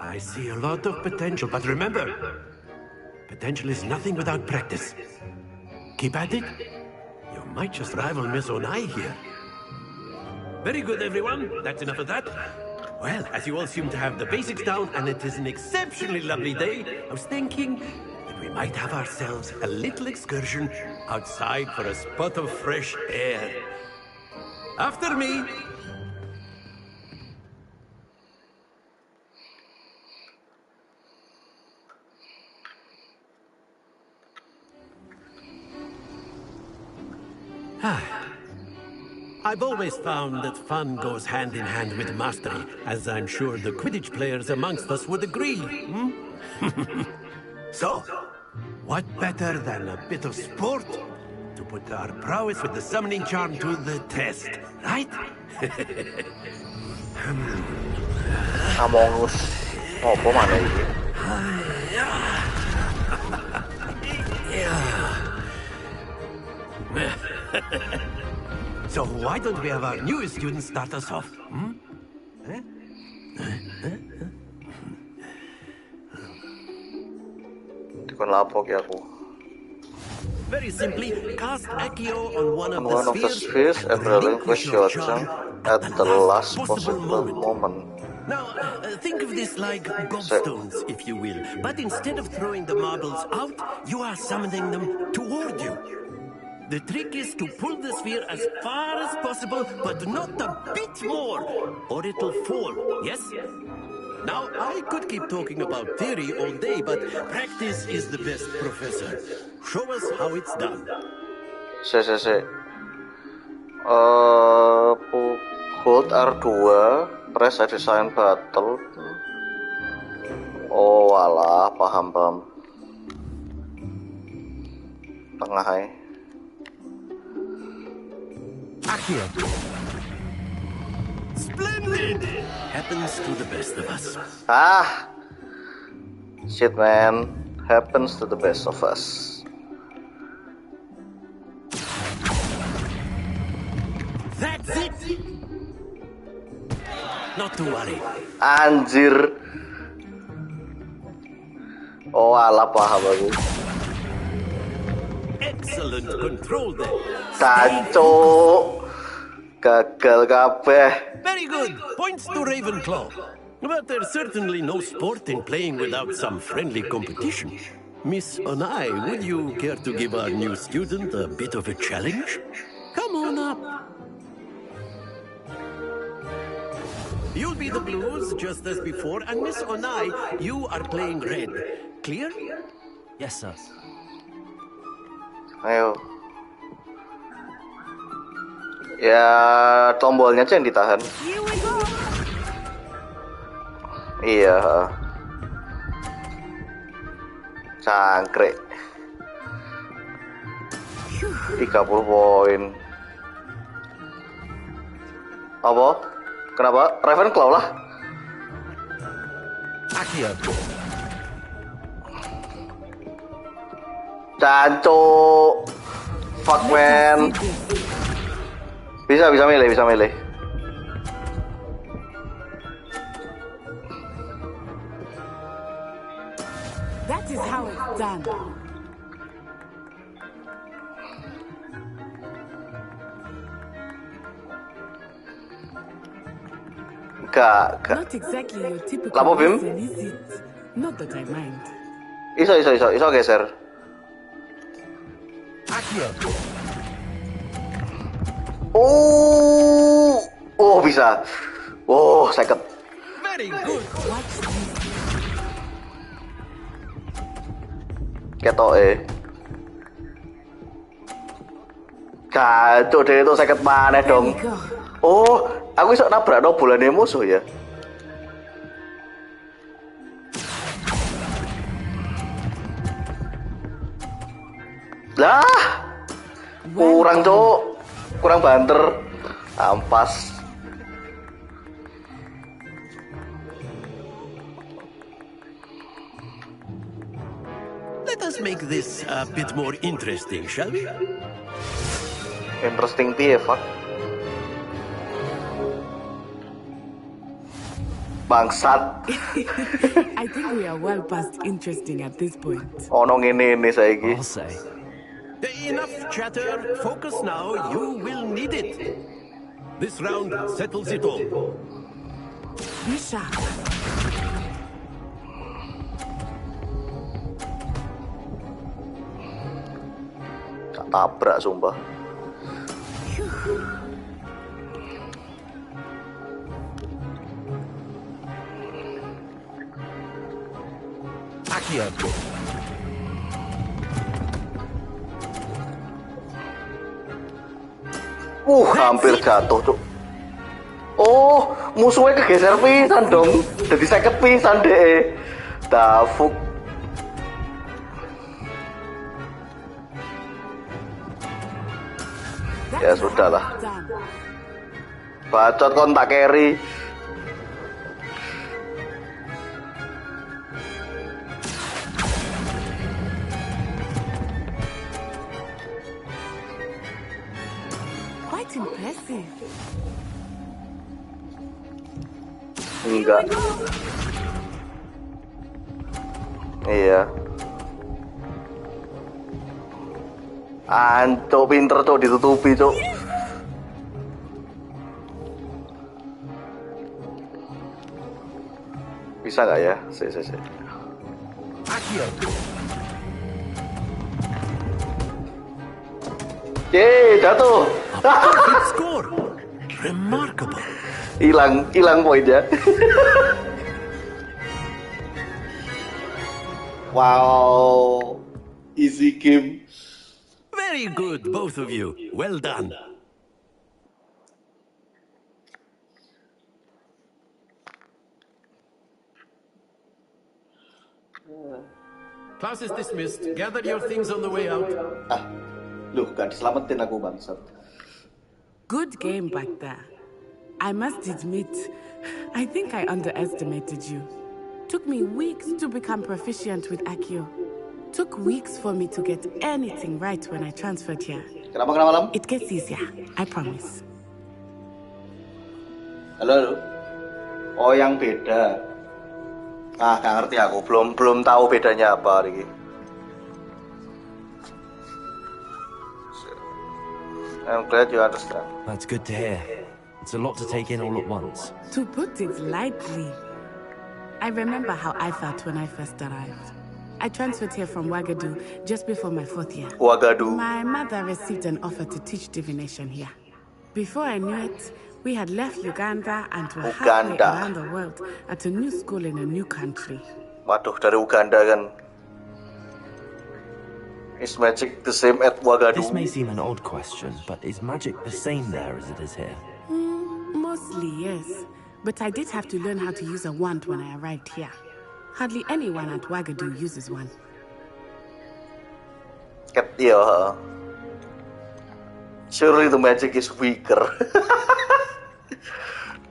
I see a lot of potential, but remember, potential is nothing without practice. Keep at it. You might just rival Miss Onai here. Very good, everyone. That's enough of that. Well, as you all seem to have the basics down, and it is an exceptionally lovely day, I was thinking that we might have ourselves a little excursion outside for a spot of fresh air. After me. I've always found that fun goes hand in hand with mastery, as I'm sure the Quidditch players amongst us would agree. So, what better than a bit of sport to put our prowess with the summoning charm to the test, right? Among Us. Apa mana ini? So why don't we have our newest student start us off? Dikon lapo ki aku. Very simply, cast Accio on one of the spheres and relinquish your charm at the last possible moment. Now, think of this like gobstones, if you will. But instead of throwing the marbles out, you are summoning them toward you. The trick is to pull the sphere as far as possible, but not a bit more, or it'll fall, yes? Now, I could keep talking about theory all day, but practice is the best professor. Show us how it's done. Hold R2, press a design battle. Oh, alah, paham. Tengah, Accio. Splendid! Happens to the best of us. Shit, man. Happens to the best of us. That's it! Not to worry. Anjir. Oh, alah, paham aku. Excellent control there. Cancuk. Gagal kabeh. Very good. Points to Ravenclaw. But there's certainly no sport in playing without some friendly competition. Miss Onai, would you care to give our new student a bit of a challenge? Come on up. You'll be the blues just as before, and Miss Onai, you are playing red. Clear? Yes, sir. Ayo. Ya, tombolnya aja yang ditahan. Iya. Cangkrek. 30 poin. Apa? Kenapa? Ravenclaw lah. Accio. Cancuk. Fuck man. Bisa milih. That is how it's done. Gak. Not exactly your typical Lapo, Bim? lesson, is it? Not that I mind. Iso geser. Oh bisa. Oh, second. Very good. Ketoke. Kacau deh itu second maneh dong. Oh, aku iso nabrakno bolane musuh ya. Lah. Kurang, Cuk. Kurang banter. Ampas. Let us make this a bit more interesting, shall we? Interesting piye, fuck. Bangsat. I think we are well past interesting at this point. Ono ngene saiki. I'll say. Enough chatter. Focus now. You will need it. This round settles it all. Be sharp. Tabrak sumpah. Accio. Hampir jatuh, Cuk. Oh, musuhnya kegeser pisan dong. Jadi seket pisan deh. Dafuk. Ya sudahlah. Bacot kontak carry. Quite impressive. Enggak. Iya. Cuk, pinter, Cuk, ditutupi, Cuk. Bisa nggak ya? Si. Yeay, jatuh. Good score. Remarkable. Hilang poinnya. Wow. Easy game. Very good, both of you. Well done. Class is dismissed. Gather your things on the way out. Loh, gak diselamatin aku, bangsat. Good game back there. I must admit, I think I underestimated you. Took me weeks to become proficient with Accio. Took weeks for me to get anything right when I transferred here. Kenapa Lam? It gets easier, I promise. Halo. Oh, yang beda. Gak ngerti aku. Belum tahu bedanya apa ini. I'm glad you understand. That's good to hear. It's a lot to take in all at once. To put it lightly, I remember how I felt when I first arrived. I transferred here from Wagadu just before my 4th year. Wagadu. My mother received an offer to teach divination here. Before I knew it, We had left Uganda and were halfway around the world at a new school in a new country. Waduh, dari Uganda kan. Is magic the same at Wagadu? This may seem an odd question, but is magic the same there as it is here? Mostly, yes. But I did have to learn how to use a wand when I arrived here. Hardly anyone at Wagadu uses one. Yeah. Surely the magic is weaker.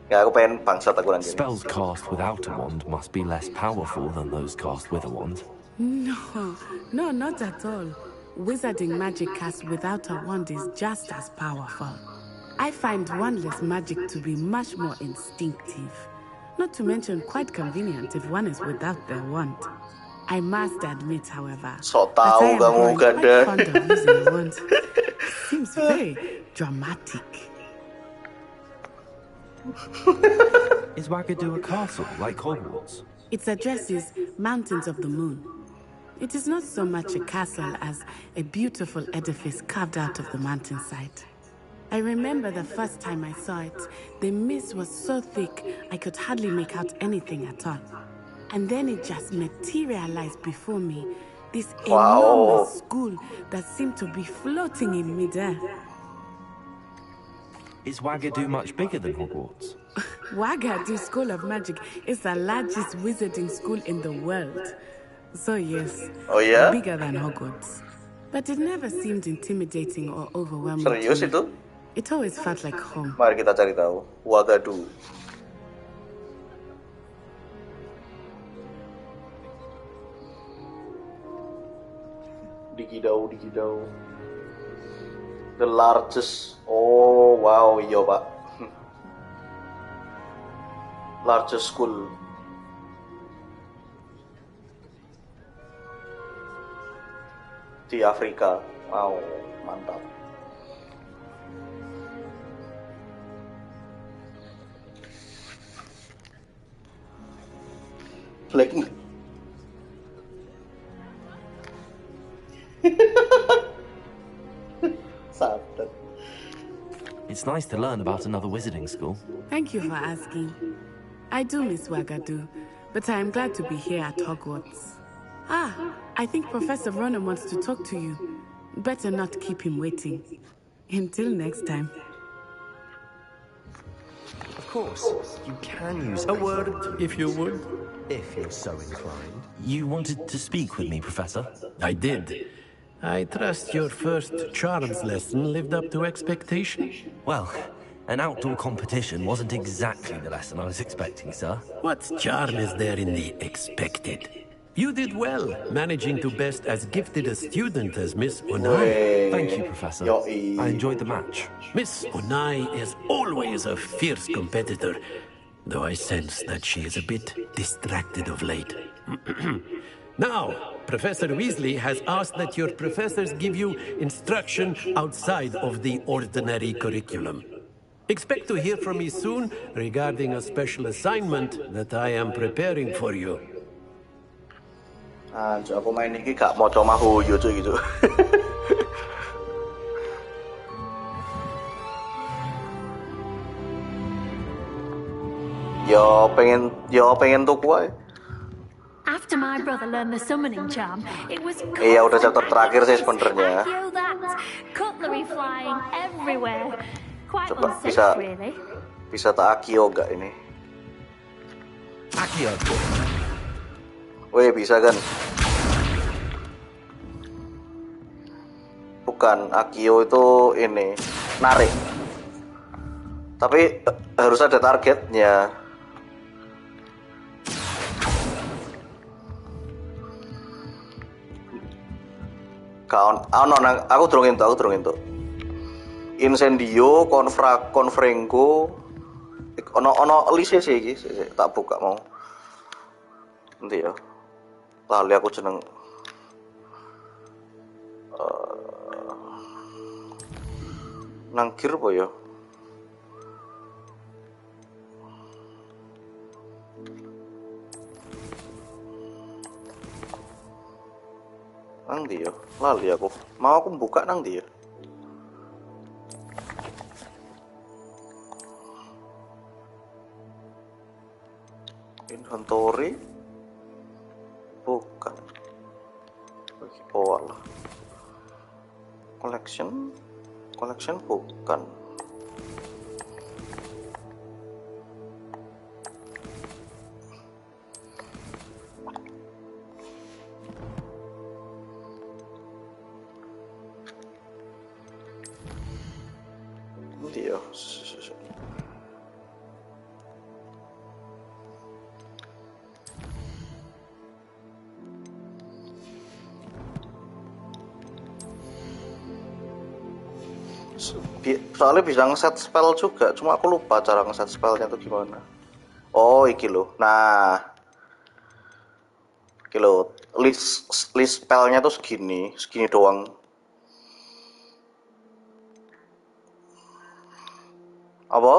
Ya, aku pengen bangsat aku nanti. Spells cast without a wand must be less powerful than those cast with a wand. No, not at all. Wizarding magic cast without a wand is just as powerful. I find wandless magic to be much more instinctive. Not to mention quite convenient if one is without their wand. I must admit, however, so that I am growing quite Uganda. fond of using a wand. Seems very dramatic. Is Wagadu a castle like Hogwarts? Its address is Mountains of the Moon. It is not so much a castle as a beautiful edifice carved out of the mountainside. I remember the first time I saw it, the mist was so thick I could hardly make out anything at all. And then it just materialized before me, this enormous school that seemed to be floating in midair. Is Wagadu much bigger than Hogwarts? Wagadu School of Magic is the largest wizarding school in the world. So yes, bigger than Hogwarts. But it never seemed intimidating or overwhelming. Serius itu? It always felt like home. Mari kita cari tahu. Wagadu. Digidau. The largest. Oh wow, iya pak. Largest school. Di Afrika. Wow, mantap. Black. It's nice to learn about another wizarding school. Thank you for asking. I do miss Wagadu, but I am glad to be here at Hogwarts. I think Professor Ronan wants to talk to you. Better not keep him waiting. Until next time. Of course, you can use a word, if you would. If you're so inclined. You wanted to speak with me, Professor? I did. I trust your first charms lesson lived up to expectation? Well, an outdoor competition wasn't exactly the lesson I was expecting, sir. What charm is there in the expected? You did well, managing to best as gifted a student as Miss Unai. Thank you, Professor. I enjoyed the match. Miss Unai is always a fierce competitor, though I sense that she is a bit distracted of late. Now, Professor Weasley has asked that your professors give you instruction outside of the ordinary curriculum. Expect to hear from me soon regarding a special assignment that I am preparing for you. Aku main ini gak mau coba huyu cuy gitu. Yo pengen tuh kuai. After my brother learned the summoning charm, it was Iya udah chapter terakhir sih sebenarnya. Cutlery flying everywhere. Quite Coba unsafe, really. bisa tak Akio gak ini? Akio. Weh bisa kan? Bukan, Akio itu ini narik. Tapi harus ada targetnya. Aku turun itu. Incendio, Confrengo, ono lise sih iki, tak buka mau. Nanti ya. Lali aku jeneng nangkir apa ya? Nang ndi ya? Lali aku. Mau aku buka nang ndi ya? Inventory bukan. Oh alah. Collection bukan. Dia soalnya bisa ngeset spell juga, cuma aku lupa cara ngeset spellnya tuh gimana. Oh iki loh, nah iki loh, list spellnya tuh segini doang. Apa?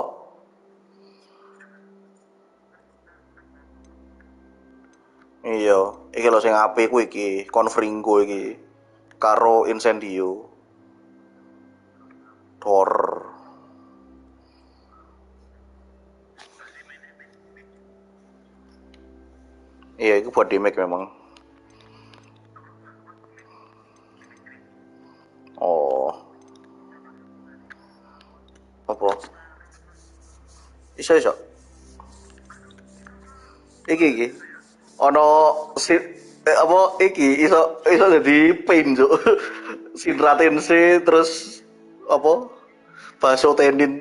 Iya, iki loh sing apik ku iki, Confringo iki karo Incendio. Thor. Iya, itu buat damage memang. Oh. Apa? Iso. Iki. Ono si apa iki iso jadi pain juk. Sinra Tensei terus apa? Baso tenin.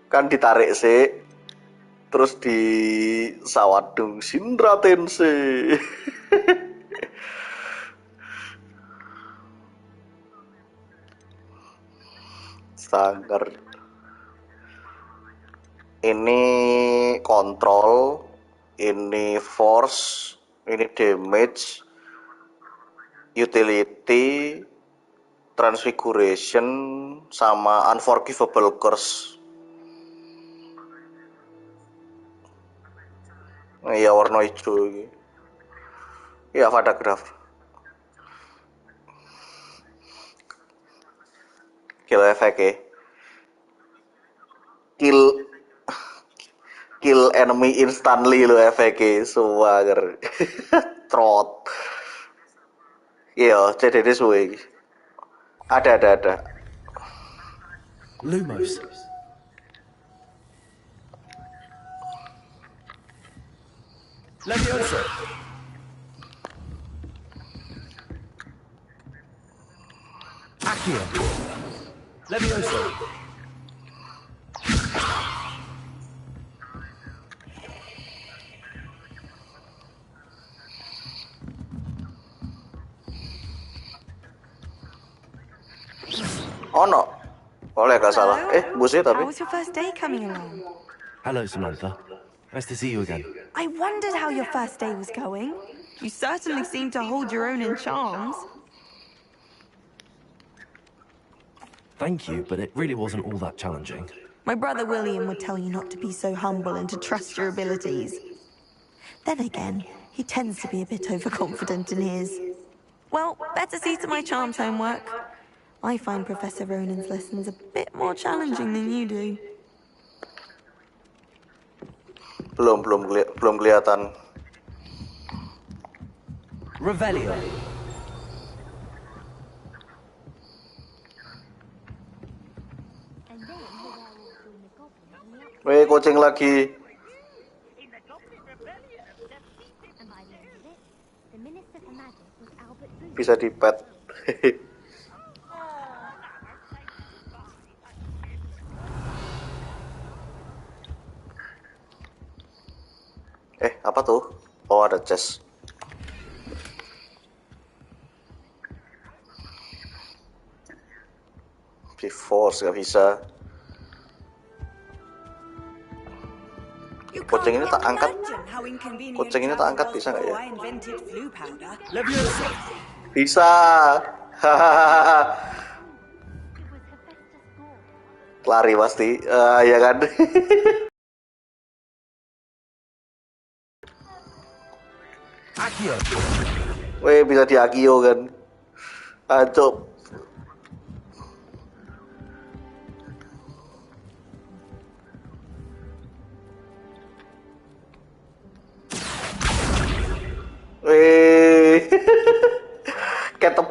Kan ditarik sih. Terus di sawadung Sinra Tensei. Sangar. Ini kontrol, ini force, ini damage, utility, transfiguration, sama unforgivable curse. Iya warna hijau ini. Iya Vadagraph. Kill efeknya. Kill enemy instantly lo efeknya suwager. Trot. Iya, CDD suwe. Ada. Lumos. Levioso. Accio. Levioso. Oh no. Boleh gak salah. Busnya tapi. How was your first day coming along? Hello, Samantha. Nice to see you again. I wondered how your first day was going. You certainly seem to hold your own in charms. Thank you, but it really wasn't all that challenging. My brother William would tell you not to be so humble and to trust your abilities. Then again, he tends to be a bit overconfident in his. Well, better see to my charms homework. I find Professor Ronan's lessons a bit more challenging than you do. Belum kelihatan. Revelio. Weh, kucing lagi. Bisa di pet. Apa tuh? Oh, ada chest. Force gak bisa. Kucing ini tak angkat. Kucing ini tak angkat bisa nggak ya? Bisa. Lari pasti. Ya kan. Accio. Weh, bisa di Akio kan. Ancok.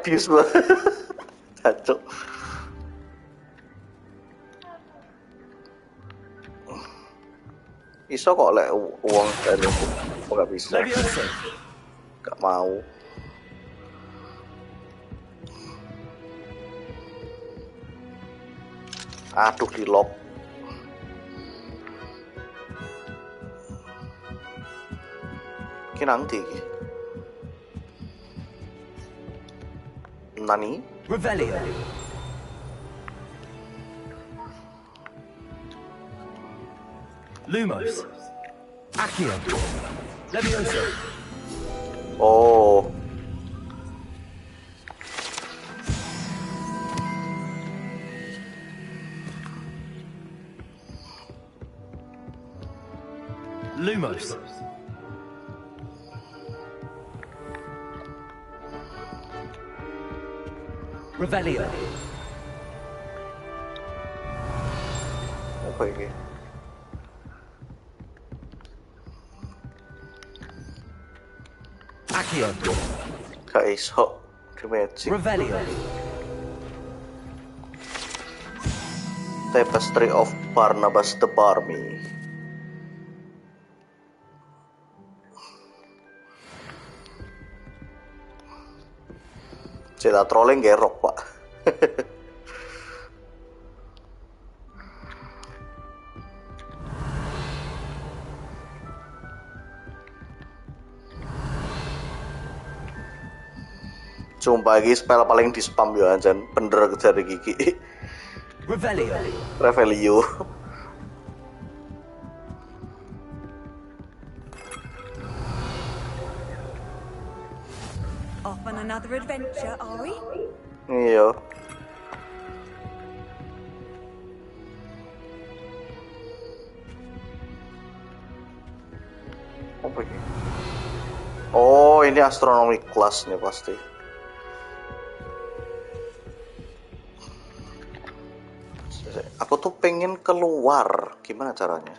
Sadis banget. Cacuk. Iso kok lek uang dari itu. Kok gak bisa? Levioso. Gak mau. Aduh, di lock. Ki nanti. Nani? Revelio. Lumos. Accio. Levioso. Oh. Lumos. Revelio. Apa ini? Accio. Gak iso di magic. Revelio. Tapestry of Barnabas the Barmy. Cerita trolling gerok, Pak. Sumpah iki spell paling di spam yo anjen, bener dari Gigi. Revelio. Revelio. Off on another adventure, are we? Iya. Apa ini? Oh, ini astronomi kelas nih pasti. Aku tuh pengen keluar, gimana caranya?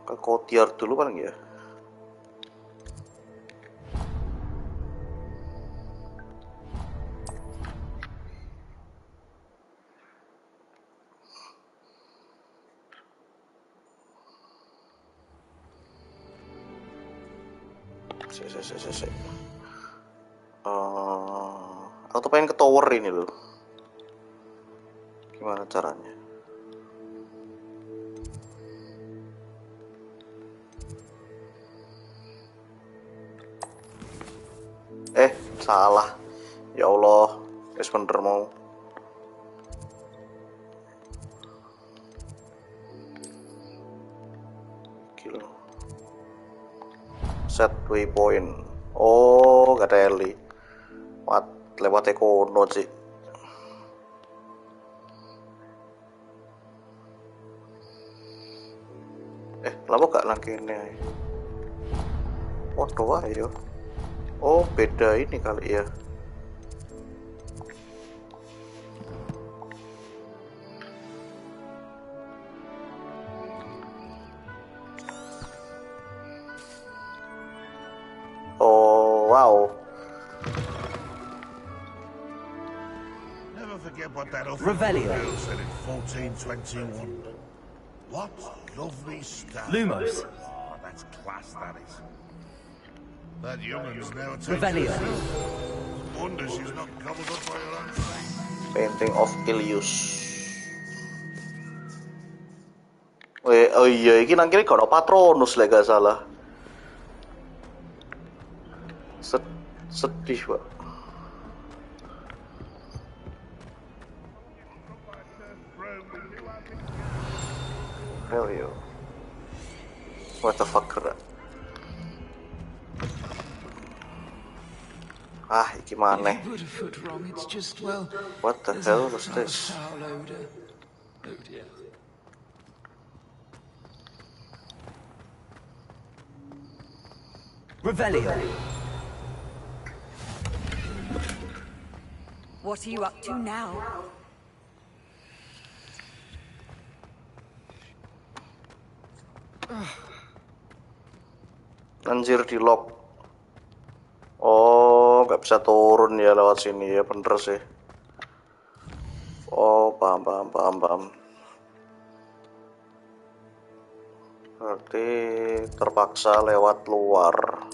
Ke courtyard dulu paling ya. Aku tuh pengen ke tower ini loh. Gimana caranya? Salah. Ya Allah, es bener mau. Gila. Set waypoint. Oh, gak ada Eli. Lewat ekono sih. Lama gak langkahnya? Waduh, ayo. Oh, beda ini kali ya. Oh, wow. Never forget what that awful Revelio. girl said in 1421. What lovely stuff. Lumos. Oh, that's class, that is. That youngun's now a Revelio. Wonder she's not gobbled up by her own face. Painting of Ilius. Oh iya, ini nang kiri gak ada Patronus lah gak salah. Sedih, Pak. Hell yo. What the fuck, kera? Iki mana? What the hell was this? Revelio. What are you up to now? Anjir, di lock. Oh, nggak bisa turun ya lewat sini ya, bener sih. Oh, paham. Berarti terpaksa lewat luar.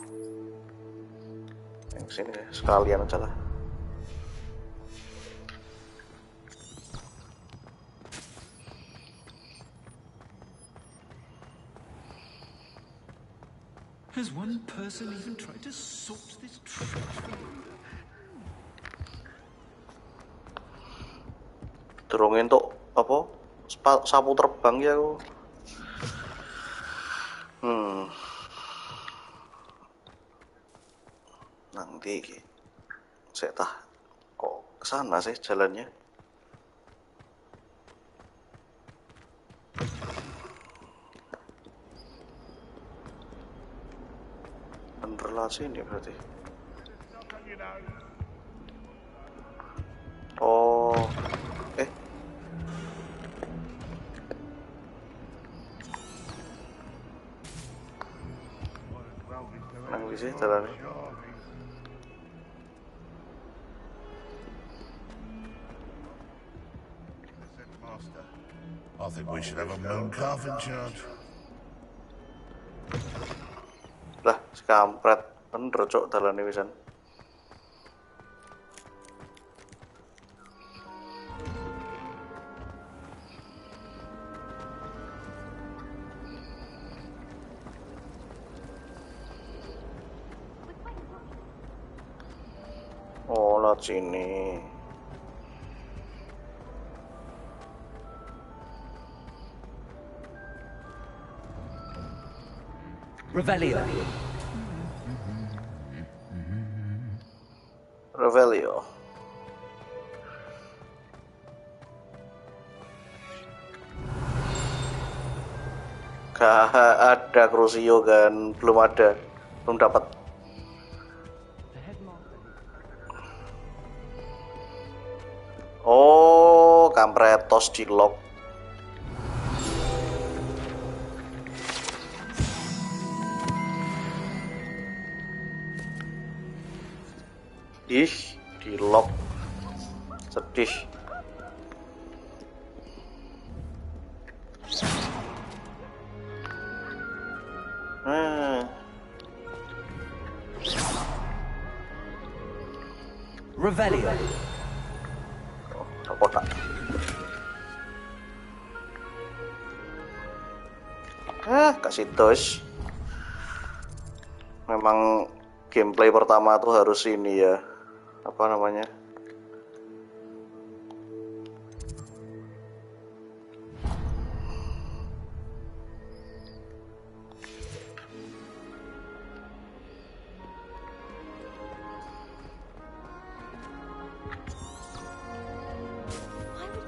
Yang sini sekalian aja lah. Has one person even tried to sort this trash for you? Durungin tuh apa? Sapu terbang ya aku. Nanti saya kok kesana sih jalannya. Bener lah sini berarti. Oh, nang di sini jalannya. I think we should have a moon calf in charge. Lah, sekampret. Bener cok dalane wisan. Oh, lewat sini. Revelio. Gak ada Crucio kan, belum dapat. Oh, kampretos di lock. Ih, di lock. Sedih. Revelio. Oh, kotak. Kasih dos. Memang gameplay pertama tuh harus ini ya. Apa namanya?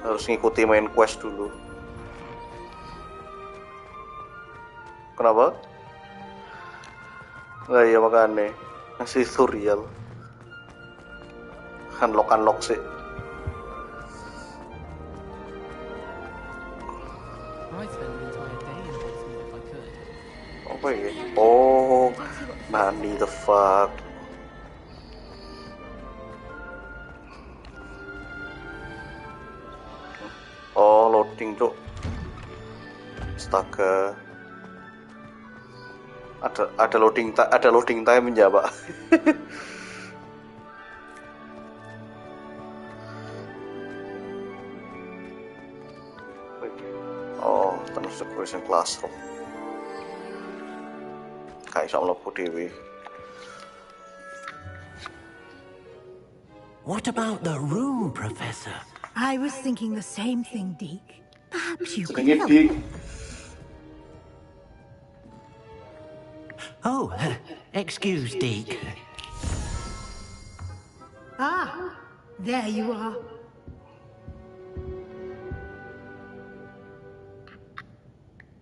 Harus ngikuti main quest dulu. Kenapa? Nah iya makanya masih tutorial. Unlock sih. Apa ya? Oh, nani the fuck. Oh, loading tuh. Astaga. Ada loading time ya, Pak. Oh, terus the classroom. Kayak iso mlebu dhewe. What about the room, Professor? I was thinking the same thing, Deke. Perhaps you can Bring it, help. Deke. Oh, excuse, Deke. Ah, there you are.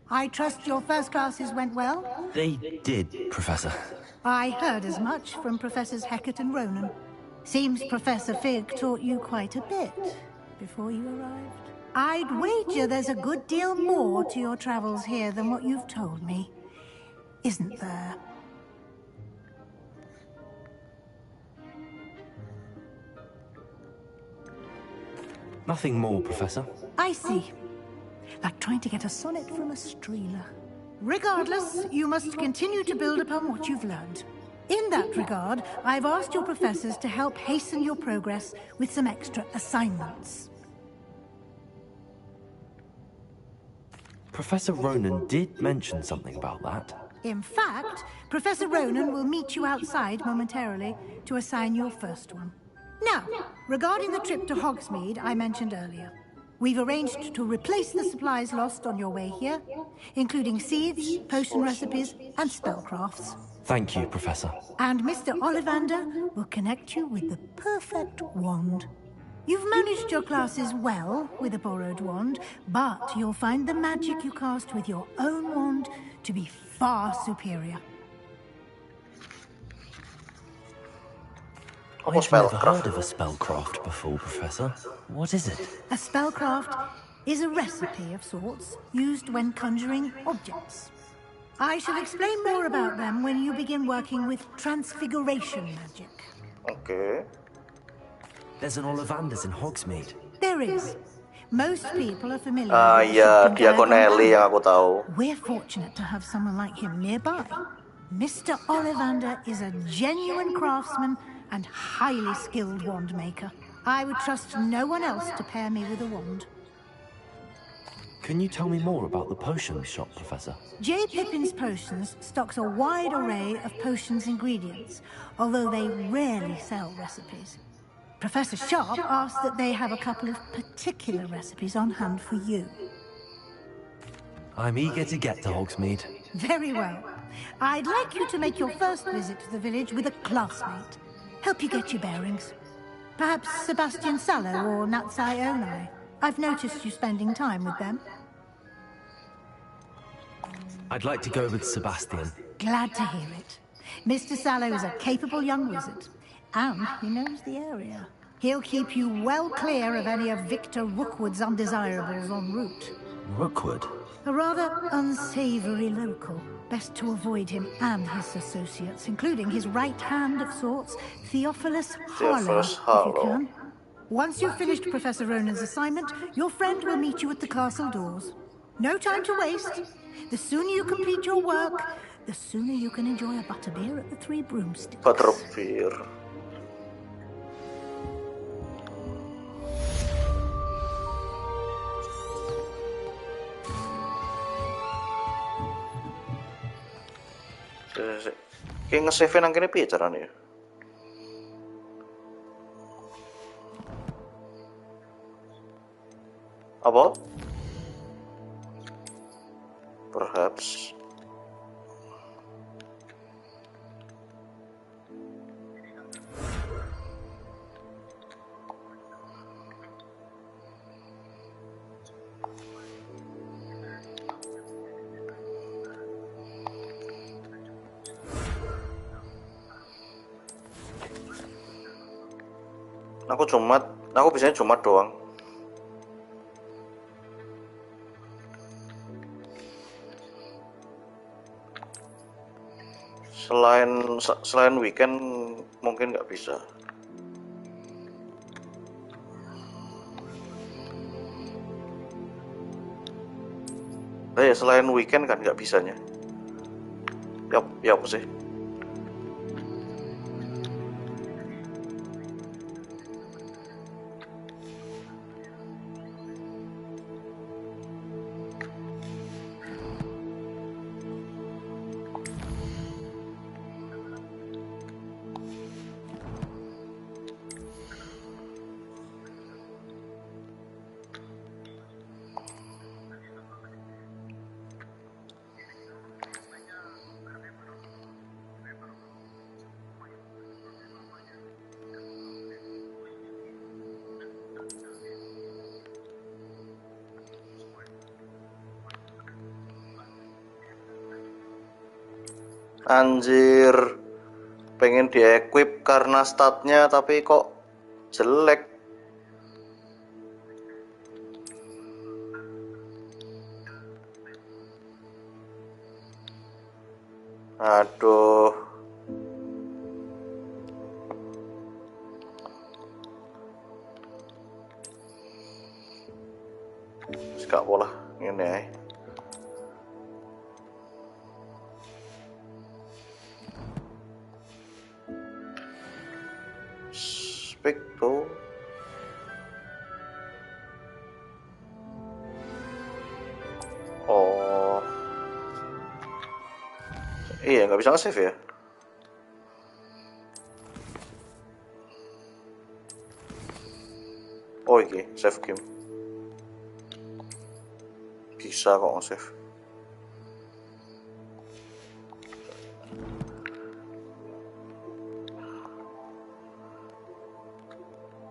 I trust your first classes went well? They did, Professor. I heard as much from Professors Hecat and Ronan. Seems Professor Fig taught you quite a bit before you arrived. I'd wager there's a good deal more to your travels here than what you've told me, isn't there? Nothing more, Professor. I see. Like trying to get a sonnet from a streeler. Regardless, you must continue to build upon what you've learned. In that regard, I've asked your professors to help hasten your progress with some extra assignments. Professor Ronan did mention something about that. In fact, Professor Ronan will meet you outside momentarily to assign your first one. Now, regarding the trip to Hogsmeade I mentioned earlier, we've arranged to replace the supplies lost on your way here, including seeds, potion recipes, and spellcrafts. Thank you, Professor. And Mr. Ollivander will connect you with the perfect wand. You've managed your classes well with a borrowed wand, but you'll find the magic you cast with your own wand to be far superior. I've never heard of a spellcraft before, Professor. What is it? A spellcraft is a recipe of sorts used when conjuring objects. I shall explain more about them when you begin working with transfiguration magic. Okay. There's an Ollivander's in Hogsmeade. There is. Most people are familiar with the Iya, Shipton Diagon Diagon Ellie yang Valley. aku tahu. We're fortunate to have someone like him nearby. Mr. Ollivander is a genuine craftsman and highly skilled wand maker. I would trust no one else to pair me with a wand. Can you tell me more about the potions shop, Professor? J. Pippin's Potions stocks a wide array of potions ingredients, although they rarely sell recipes. Professor Sharp asked that they have a couple of particular recipes on hand for you. I'm eager to get to Hogsmeade. Very well. I'd like you to make your first visit to the village with a classmate. Help you get your bearings. Perhaps Sebastian Sallow or Natsai Onai. I've noticed you spending time with them. I'd like to go with Sebastian. Glad to hear it. Mr. Sallow is a capable young wizard, and he knows the area. He'll keep you well clear of any of Victor Rookwood's undesirables en route. Rookwood? A rather unsavory local. Best to avoid him and his associates, including his right hand of sorts, Theophilus Harlow, if you can. Once you've finished Professor Ronan's assignment, your friend will meet you at the castle doors. No time to waste. The sooner you complete your work, the sooner you can enjoy a butterbeer at the Three Broomsticks. Butterbeer. Kayak nge-save nang kene piye carane ya? Apa? Perhaps. Aku biasanya Jumat doang. Selain weekend mungkin nggak bisa. Selain weekend kan nggak bisanya. Ya apa sih? Anjir. pengen di-equip karena statnya tapi kok jelek. Aduh. Gak boleh ini ae. Speak to. Oh. Iya, nggak bisa nge-save ya. Oh, iki save game. Bisa kok nge-save.